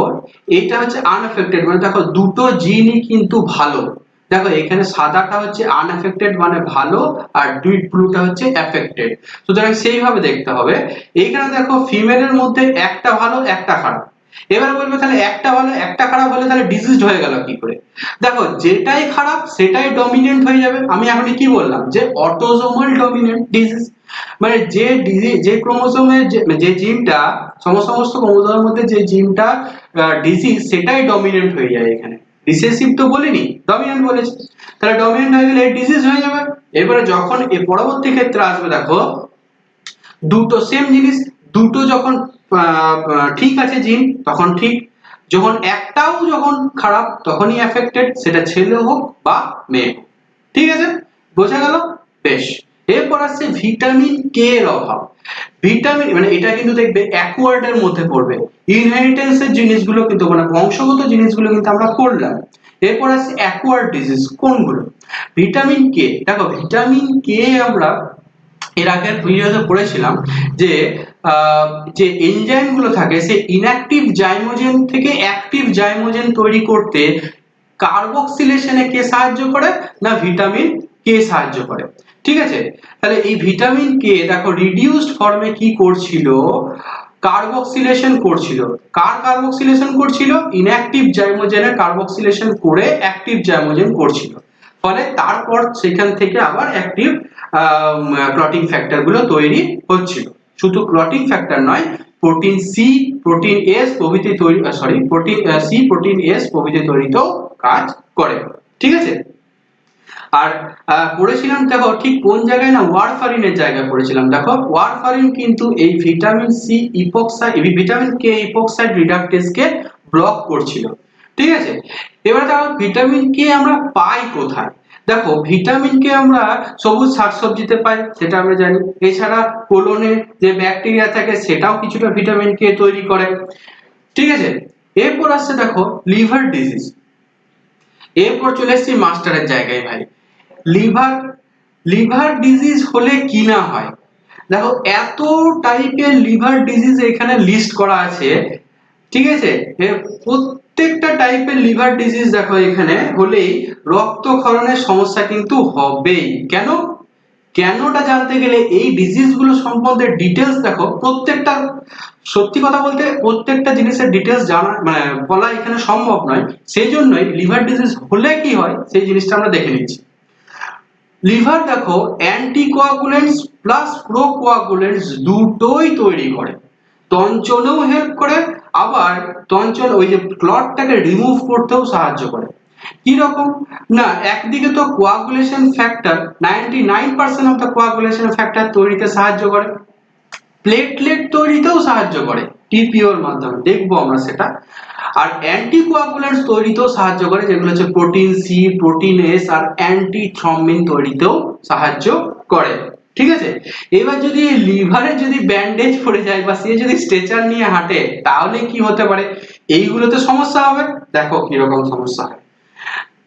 এইটা হচ্ছে আনএফেক্টেড, মানে দেখো দুটো জিনই কিন্তু ভালো। দেখো এখানে সাদাটা হচ্ছে আনএফেক্টেড মানে ভালো, আর ডিপ ব্লুটা হচ্ছে এফেক্টেড, সুতরাং সেইভাবে দেখতে হবে। এইখানে দেখো ফিমেলের মধ্যে একটা ভালো একটা খারাপ। এবারে বলবে তাহলে একটা ভালো একটা খারাপ হলে তাহলে ডিজিজড হয়ে গেল কি করে? দেখো যেটাই খারাপ সেটাই ডমিনেন্ট হয়ে যাবে। আমি এখন কি বললাম যে অটোজোমাল ডমিনেন্ট ডিজিজ, মানে যে ডিজিজ যে ক্রোমোজোমের যে জিনটা সমস্ত ক্রোমোজোমের মধ্যে যে জিনটা ডিজিজ সেটাই ডমিনেন্ট হয়ে যায়। এখানে রিসেসিভ তো বলিনি, ডমিনেন্ট বলেছি, তাহলে ডমিনেন্ট হয়ে গেলে ডিজিজ হয়ে যাবে। এবারে যখন এ পরবর্তী ক্ষেত্রে আসবে, দেখো দুটো সেম জিনিস, দুটো যখন ঠিক আছে জিন তখন ঠিক, যখন একটাও যখন খারাপ তখনই এফেক্টেড, সেটা ছেলে হোক বা মেয়ে হোক। ঠিক আছে, বোঝা গেল? বেশ, এরপর আসছে ভিটামিন কে এর অভাব। ভিটামিন মানে এটা কিন্তু দেখবে অ্যাকোয়ার্ড এর মধ্যে পড়বে, ইনহেরিটেন্স এর জিনিসগুলো কিন্তু মানে বংশগত জিনিসগুলো কিন্তু আমরা করলাম। এরপর আসছে অ্যাকোয়ার্ড ডিজিজ কোনগুলো? ভিটামিন কে, দেখো ভিটামিন কে আমরা এর আগের ভিডিওতে পড়েছিলাম যে যে এনজাইম গুলো থাকে সে ইনঅ্যাক্টিভ জাইমোজেন থেকে অ্যাক্টিভ জাইমোজেন তৈরি করতে কার্বক্সিলেশনে কে সাহায্য করে না ভিটামিন কে সাহায্য করে। ঠিক আছে, তাহলে এই ভিটামিন কে দেখো রিডিউসড ফর্মে কি করছিল, কার্বক্সিলেশন করছিল। কার কার্বক্সিলেশন করছিল? ইনঅ্যাক্টিভ জাইমোজেনের কার্বক্সিলেশন করে অ্যাক্টিভ জাইমোজেন করছিল, ফলে তারপর সেখান থেকে আবার অ্যাক্টিভ ক্লটিং ফ্যাক্টর গুলো তৈরি হচ্ছিল। শুধু ক্লটিং ফ্যাক্টর নয়, প্রোটিন সি, প্রোটিন এস প্রভৃতি তৈরি প্রোটিন সি, প্রোটিন এস প্রভৃতি তৈরিতেও কাজ করে। ঠিক আছে, আর পড়েছিলাম দেখো ঠিক কোন জায়গায় না, ওয়ারফারিনের জায়গায় পড়েছিলাম। দেখো ওয়ারফারিন কিন্তু এই ভিটামিন সি ইপক্সাইড ভিটামিন কে ইপক্সাইড রিডাকটেজ কে ব্লক করছিল। ঠিক আছে, এবারে দেখো ভিটামিন কে আমরা পাই কোথায়? দেখো ভিটামিন কে আমরা সবুজ শাকসবজিতে পাই, সেটা আমরা জানি। এছাড়া কোলনে যে ব্যাকটেরিয়া থাকে সেটাও কিছুটা ভিটামিন কে তৈরি করে। ঠিক আছে, এরপর আসছে দেখো লিভার ডিজিজ। এরপর চলে এসেছি মাস্টারের জায়গায় ভাই। লিভার লিভার ডিজিজ হলে কি না হয়, দেখো এত টাইপের লিভার ডিজিজ এখানে লিস্ট করা আছে। ঠিক আছে, প্রত্যেকটা টাইপের লিভার ডিজিজ দেখো এখানে হলেই রক্তক্ষরণের সমস্যা কিন্তু হবেই। কেন? কেনটা জানতে গেলে এই ডিজিজ গুলো সম্বন্ধে ডিটেলস দেখো প্রত্যেকটা, সত্যি কথা বলতে প্রত্যেকটা জিনিসের ডিটেলস জানা মানে বলা এখানে সম্ভব নয়, সেই জন্যই লিভার ডিজিজ হলে কি হয় সেই জিনিসটা আমরা দেখে নিচ্ছি। লিভার দেখো অ্যান্টিকোয়াগুলেন্টস প্লাস প্রোকোয়াগুলেন্টস দুটোই তৈরি করে, তঞ্চনেও হেল্প করে, আবার তঞ্চন ওই যে ক্লটটাকে রিমুভ করতেও সাহায্য করে। কি রকম না, একদিকে তো coagulation factor 99% of the coagulation factor তৈরিতে সাহায্য করে, প্লেটলেট তৈরিতেও সাহায্য করে টিপিওর মাধ্যমে, দেখবো আমরা সেটা। আর অ্যান্টিকোয়াগুলেন্টস তৈরিতেও সাহায্য করে, যেগুলো হচ্ছে প্রোটিন সি, প্রোটিন এস আর অ্যান্টিথ্রম্বিন তৈরিতেও সাহায্য করে। ঠিক আছে, এবার যদি লিভারে যদি ব্যান্ডেজ পড়ে যায় বা সে যদি স্ট্রেচার নিয়ে হাঁটে তাহলে কি হতে পারে? এইগুলোতে সমস্যা হবে। দেখো কি রকম সমস্যা হয়,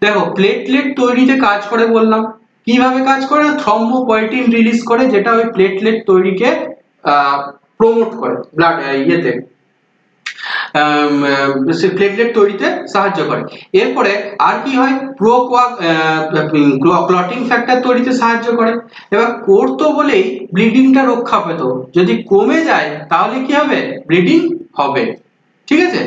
দেখো প্লেটলেট তৈরিতে কাজ করে বললাম, কিভাবে কাজ করে? থ্রম্বোপয়েটিন রিলিজ করে, যেটা ওই প্লেটলেট তৈরিকে প্রমোট করে ব্লাড ইয়েতে প্লেটলেট তৈরিতে সাহায্য করে। এরপরে আর কি হয়? ক্লটিং ফ্যাক্টর তৈরিতে সাহায্য করে। এবার করতো বলেই ব্লিডিংটা রক্ষা পেত, যদি কমে যায় তাহলে কি হবে? ব্লিডিং হবে। ঠিক আছে,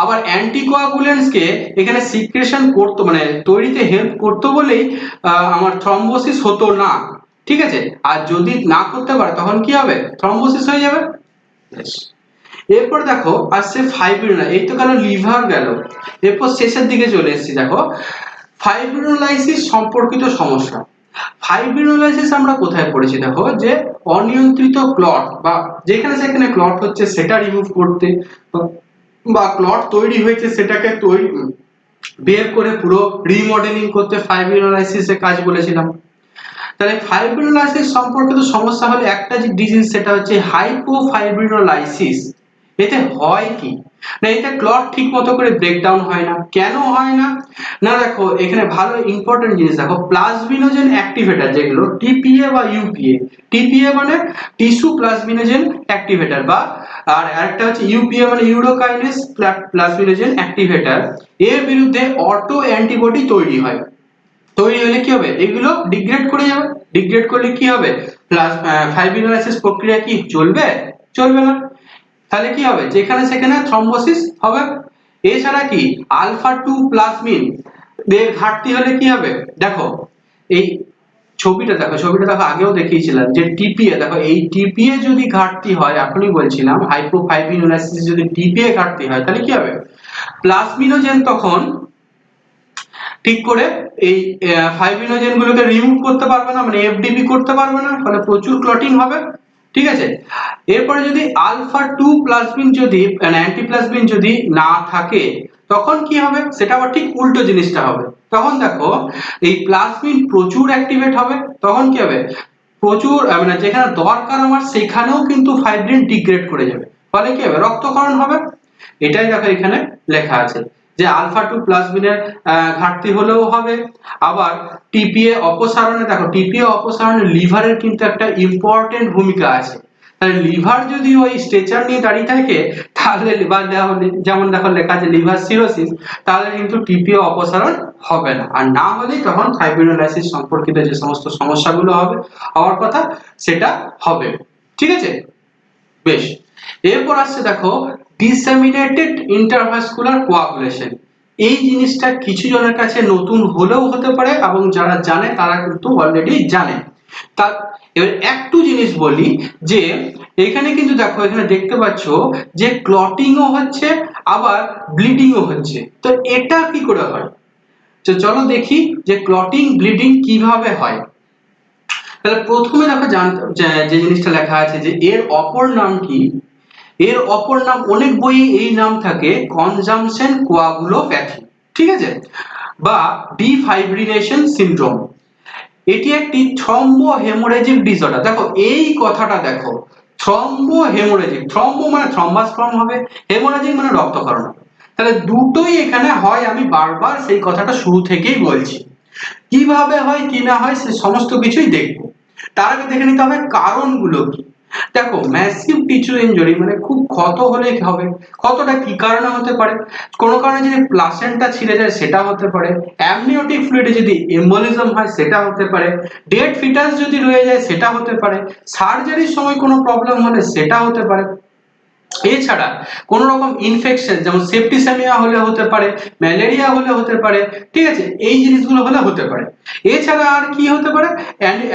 আবার অ্যান্টিকোয়াগুলেন্টস কে এখানে সিক্রেশন করতো মানে তৈরিতে হেল্প করতো বলেই আমার থ্রম্বোসিস হতো না। ঠিক আছে, আর যদি না করতে পারে তখন কি হবে? থ্রম্বোসিস হয়ে যাবে। এরপর দেখো আসছে ফাইব্রিনোলাইসিস, এই তো গেল লিভার গেল। এরপর শেষের দিকে চলে এসেছি, দেখো ফাইব্রিনোলাইসিস সম্পর্কিত সমস্যা। ফাইব্রিনোলাইসিস আমরা কোথায় পড়েছি? দেখো যে অনিয়ন্ত্রিত ক্লট বা যেখানে সেখানে ক্লট হচ্ছে সেটা রিমুভ করতে, বা ক্লট তৈরি হয়েছে সেটাকে বের করে পুরো রিমডেলিং করতে ফাইব্রিনোলাইসিসের কাজ বলেছিলাম। তাহলে ফাইব্রিনোলাইসিস সম্পর্কিত সমস্যা হলে একটা যে ডিজিজ সেটা হচ্ছে হাইপোফাইব্রিনোলাইসিস। এতে হয় কি না, এতে ক্লট ঠিক মতো করে ব্রেকডাউন হয় না। কেন হয় না না, দেখো এখানে ভালো ইম্পর্টেন্ট জিনিস দেখো, প্লাজমিনোজেন অ্যাক্টিভেটর যেগুলো টিপিএ বা ইউপিএ, টিপিএ মানে টিস্যু প্লাজমিনোজেন অ্যাক্টিভেটর, বা আর আরেকটা হচ্ছে ইউপিএ মানে ইউরোকাইনেস প্লাজমিনোজেন অ্যাক্টিভেটর, এর বিরুদ্ধে অটো অ্যান্টিবডি তৈরি হয়। তৈরি হলে কি হবে, এগুলো ডিগ্রেড করে যাবে। ডিগ্রেড করলে কি হবে, ফাইব্রিনোলাইসিস প্রক্রিয়া কি চলবে? চলবে না। তাহলে কি হবে, যেখানে সেখানে থ্রম্বোসিস হবে। এছাড়া কি আলফা 2 প্লাজমিন এর ঘাটতি হলে কি হবে, দেখো এই ছবিটা দেখো, ছবিটা দেখো আগেও দেখিয়েছিলাম যে টিপিএ, দেখো এই টিপিএ যদি ঘাটতি হয়, এখনই বলছিলাম হাইপোফাইব্রিনোলাইসিস যদি টিপিএ ঘাটতি হয় তাহলে কি হবে, প্লাজমিনোজেন তখন ঠিক করে এই ফাইব্রিনোজেন গুলোকে রিমুভ করতে পারবে না, মানে এফডিপি করতে পারবে না, ফলে প্রচুর ক্লটিং হবে। ঠিক আছে, এরপরে যদি আলফা 2 প্লাজমিন যদি অ্যান্টিপ্লাজমিন যদি না থাকে তখন কি হবে, সেটা আবার ঠিক উল্টো জিনিসটা হবে। তখন দেখো এই প্লাজমিন প্রচুর অ্যাক্টিভেট হবে, তখন কি হবে, প্রচুর মানে যেখানে দরকার আমার সেখানেও কিন্তু ফাইব্রিন ডিগ্রেড করে যাবে, ফলে কি হবে, রক্তক্ষরণ হবে। এটাই দেখো এখানে লেখা আছে যে আলফা 2 প্লাজমিনের ঘাটতি হলেও হবে। আবার টিপিএ অপসারণে, দেখো টিপিএ অপসারণে লিভারের কিন্তু একটা ইম্পর্টেন্ট ভূমিকা আছে। তাহলে লিভার যদি ওই স্ট্রেচার নিয়ে দাঁড়িয়ে থাকে তাহলে লিভার যেমন দেখো লেখা আছে লিভার সিরোসিস, তাহলে কিন্তু টিপিএ অপসারণ হবে না। আর না হলে তখন ফাইব্রিনোলাইসিস সম্পর্কিত যে সমস্ত সমস্যাগুলো হবে হওয়ার কথা সেটা হবে। ঠিক আছে, বেশ। এরপর আসছে দেখো ডিসেমিনেটেড ইন্টারভাস্কুলার কোয়াগুলেশন। এই জিনিসটা কিছু জনের কাছে নতুন হলেও হতে পারে, এবং যারা জানে তারা কিন্তু অলরেডি জানে। তা এবার একটু জিনিস বলি যে এখানে কিন্তু দেখো, এখানে দেখতে পাচ্ছ যে ক্লটিংও হচ্ছে আবার ব্লিডিংও হচ্ছে। তো এটা কি করে হয়, তো চলো দেখি যে ক্লটিং ব্লিডিং কিভাবে হয়। তাহলে প্রথমে দেখো যে জিনিসটা লেখা আছে যে এর অপর নাম কি, এর অপর নাম অনেক বইয়ে এই নাম থাকে কনজাম্পশন কোয়াগুলোপ্যাথি, ঠিক আছে, বা ডিফাইব্রিলেশন সিনড্রোম। এটি একটি থ্রম্বো হেমোরেজিক ডিসঅর্ডার। দেখো এই কথাটা দেখো, থ্রম্বো হেমোরেজিক, থ্রম্বো মানে থ্রম্বাস ফর্ম হবে, হেমোরেজিক মানে রক্তক্ষরণ হবে। তাহলে দুটোই এখানে হয়, আমি বারবার সেই কথাটা শুরু থেকেই বলছি। কিভাবে হয় কি না হয় সে সমস্ত কিছুই দেখবো। তার আগে দেখে নিতে হবে কারণগুলো কি। দেখো ম্যাসিভ টিস্যু ইনজুরি মানে খুব ক্ষত হলে হবে, ক্ষতটা কি কারণে হতে পারে, কোনো কারণে যদি প্লাসেন্টা ছিঁড়ে যায় সেটা হতে পারে, অ্যামনিওটিক ফ্লুইডে যদি এম্বোলিজম হয় সেটা হতে পারে, ডেড ফিটাস যদি রয়ে যায় সেটা হতে পারে, সার্জারির সময় কোনো প্রবলেম হলে সেটা হতে পারে। এছাড়া কোন রকম ইনফেকশন যেমন সেপ্টিসেমিয়া হলে হতে পারে, ম্যালেরিয়া হলে হতে পারে, ঠিক আছে, এই জিনিসগুলো হলে হতে পারে। এছাড়া আর কি হতে পারে,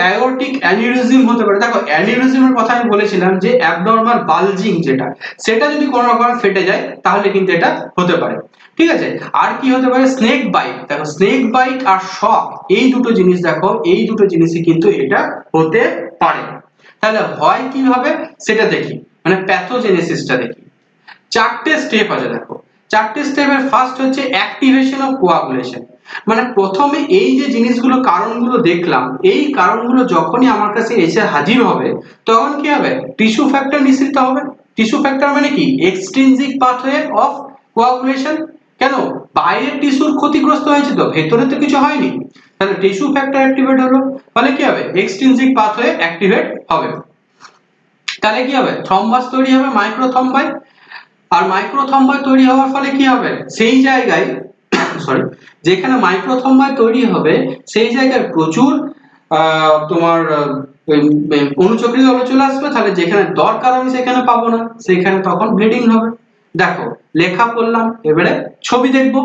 অ্যাওর্টিক অ্যানিউরিজম হতে পারে। দেখো অ্যানিউরিজমের কথা আমি বলেছিলাম যে অ্যাবনরমাল বালজিং যেটা, সেটা যদি কোনো রকম ফেটে যায় তাহলে কিন্তু এটা হতে পারে। ঠিক আছে, আর কি হতে পারে, স্নেক বাইট। দেখো স্নেক বাইট আর শক, এই দুটো জিনিস দেখো, এই দুটো জিনিসই কিন্তু এটা হতে পারে। তাহলে হয় কিভাবে সেটা দেখি, মানে প্যাথোজেনেসিসটা দেখি। চারটে স্টেপ আছে দেখো, চারটে স্টেপের ফার্স্ট হচ্ছে অ্যাক্টিভেশন অফ কোয়াগুলেশন। মানে প্রথমে এই যে জিনিসগুলো কারণগুলো দেখলাম, এই কারণগুলো যখনই আমার কাছে এসে হাজির হবে তখন কি হবে, টিস্যু ফ্যাক্টর নিঃসৃত হবে। টিস্যু ফ্যাক্টর মানে কি, এক্সট্রিনজিক পাথওয়ে অফ কোয়াগুলেশন। কেন, বাইরের টিস্যুর ক্ষতিগ্রস্ত হয়েছে তো, ভেতরে তো কিছু হয়নি। তাহলে টিস্যু ফ্যাক্টর অ্যাক্টিভেট হলো, ফলে কি হবে, এক্সট্রিনজিক পাথওয়ে অ্যাক্টিভেট হবে। তাহলে কি হবে, থ্রম্বাস তৈরি হবে, মাইক্রোথ্রম্বাই। আর মাইক্রোথ্রম্বাই তৈরি হওয়ার ফলে কি হবে, সেই জায়গায় সরি যেখানে মাইক্রোথ্রম্বাই তৈরি হবে সেই জায়গায় প্রচুর তোমার অনুচক্রিয় জল চলে আসবে। তাহলে যেখানে দরকার আমি সেখানে পাবো না, সেখানে তখন ব্লিডিং হবে। দেখো লেখা পড়লাম, এবারে ছবি দেখবো।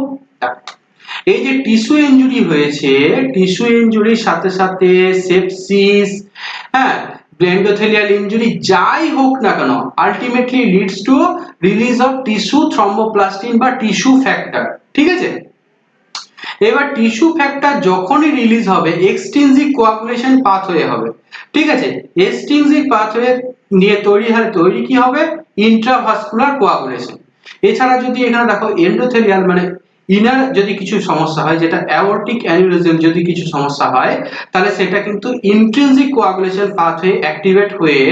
এই যে টিস্যু ইনজুরি হয়েছে, টিস্যু ইনজুরির সাথে সাথে সেপসিস, হ্যাঁ, এন্ডোথেলিয়াল ইনজুরি যাই হোক না কেন, ultimately leads to release of tissue thromboplastin বা টিস্যু ফ্যাক্টর। ঠিক আছে, এবার টিস্যু ফ্যাক্টর যখনই রিলিজ হবে এক্সট্রিনজিক কোয়াগুলেশন পাথওয়ে হবে। ঠিক আছে, এক্সট্রিনজিক পাথওয়ে নিয়ে তৈরি কি হবে, ইন্ট্রাভাস্কুলার কোয়াগুলেশন। এছাড়া যদি এখানে দেখো এন্ডোথেলিয়াল মানে ইনার যদি কিছু সমস্যা হয়, যেটা অ্যাওর্টিক অ্যানিউরিজম যদি কিছু সমস্যা হয়, তাহলে সেটা কিন্তু ইন্ট্রিনজিক কোয়াগুলেশন পাথওয়ে অ্যাক্টিভেট হয়ে,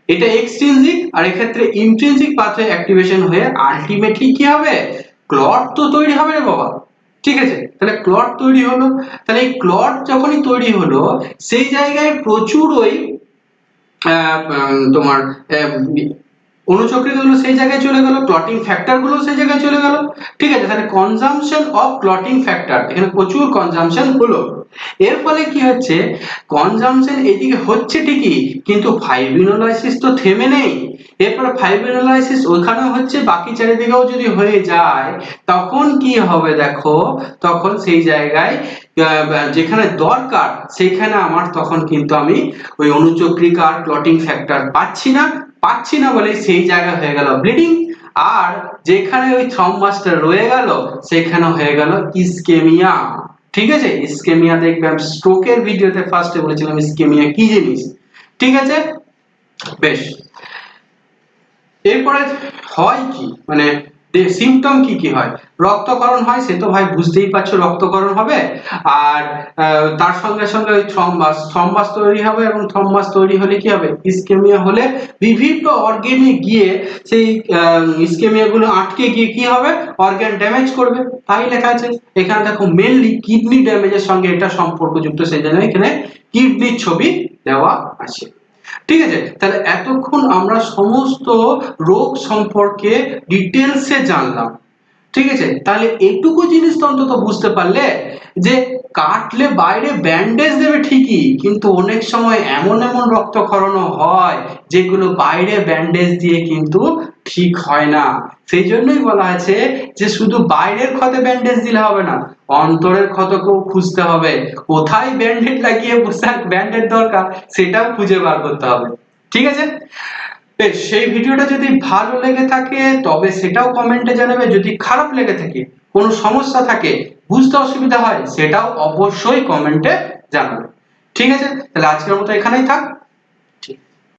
এটা এক্সট্রিনজিক আর এক্ষেত্রে ইন্ট্রিনজিক পাথওয়ে অ্যাক্টিভেশন হয়ে আলটিমেটলি কি হবে, ক্লট তো তৈরি হবে রে বাবা। ঠিক আছে, তাহলে ক্লট তৈরি হলো, তাহলে এই ক্লট যখনই তৈরি হলো সেই জায়গায় প্রচুর ওই তোমার অনুচক্রিত গুলো সেই জায়গায় চলে গেল, ক্লটিং ফ্যাক্টর গুলো সেই জায়গায় চলে গেল। ঠিক আছে, তাহলে কনজাম্পশন অফ ক্লটিং ফ্যাক্টর, এখানে প্রচুর কনজাম্পশন হলো। এর ফলে কি হচ্ছে, কনজাম্পশন এদিকে হচ্ছে ঠিকই, কিন্তু ফাইব্রিনোলাইসিস তো থেমে নেই। এরপর ফাইব্রিনোলাইসিস ওখানে হচ্ছে, বাকি চারিদিকেও যদি হয়ে যায় তখন কি হবে দেখো, তখন সেই জায়গায় যেখানে দরকার সেইখানে আমার তখন কিন্তু আমি ওই অনুচক্রিকা ক্লটিং ফ্যাক্টর পাচ্ছি না বলে সেই জায়গা হয়ে গেল ব্লিডিং, আর যেখানে ওই থ্রম্বাসটা রয়ে গেল সেখানে হয়ে গেল ইসকেমিয়া। ঠিক আছে, ইসকেমিয়া দেখবে আমি স্ট্রোকের ভিডিওতে ফার্স্টে বলেছিলাম ইসকেমিয়া কি জিনিস। ঠিক আছে, বেশ। এরপরে হয় কি, মানে সিমটম কি কি হয়, রক্তকরণ হয়, সে তো ভাই বুঝতেই পারছো রক্তকরণ হবে, আর তার সঙ্গে সঙ্গে ওই থ্রম্বাস তৈরি হবে, এবং থ্রম্বাস তৈরি হলে কি হবে, ইসকেমিয়া হলে বিভিন্ন অর্গানে গিয়ে সেই ইসকেমিয়া গুলো আটকে গিয়ে কি হবে, অর্গান ড্যামেজ করবে। তাই লেখা আছে এখানে দেখো, মেনলি কিডনি ড্যামেজের সঙ্গে এটা সম্পর্কযুক্ত, সেই জন্য এখানে কিডনির ছবি দেওয়া আছে। ঠিক আছে, তাহলে এতক্ষণ আমরা সমস্ত রোগ সম্পর্কে ডিটেলসে জানলাম। ঠিক আছে, তাহলে এটুকু জিনিস তো অন্তত বুঝতে পারলে যে কাটলে বাইরে ব্যান্ডেজ দেবে ঠিকই, কিন্তু অনেক সময় এমন রক্তক্ষরণও হয় যেগুলো বাইরে ব্যান্ডেজ দিয়ে কিন্তু ঠিক হয় না। সেই জন্যই বলা আছে যে শুধু বাইরের ক্ষতে ব্যান্ডেজ দিলে হবে না, অন্তরের ক্ষতকেও খুঁজতে হবে, কোথায় ব্যান্ডেজ লাগিয়ে বসে ব্যান্ডেজ দরকার সেটাও খুঁজে বার করতে হবে। ঠিক আছে, বেশ, সেই ভিডিওটা যদি ভালো লেগে থাকে তবে সেটাও কমেন্টে জানাবে, যদি খারাপ লেগে থাকে, কোনো সমস্যা থাকে, বুঝতে অসুবিধা হয়, সেটাও অবশ্যই কমেন্টে জানাবে। ঠিক আছে, তাহলে আজকের মতো এখানেই থাক।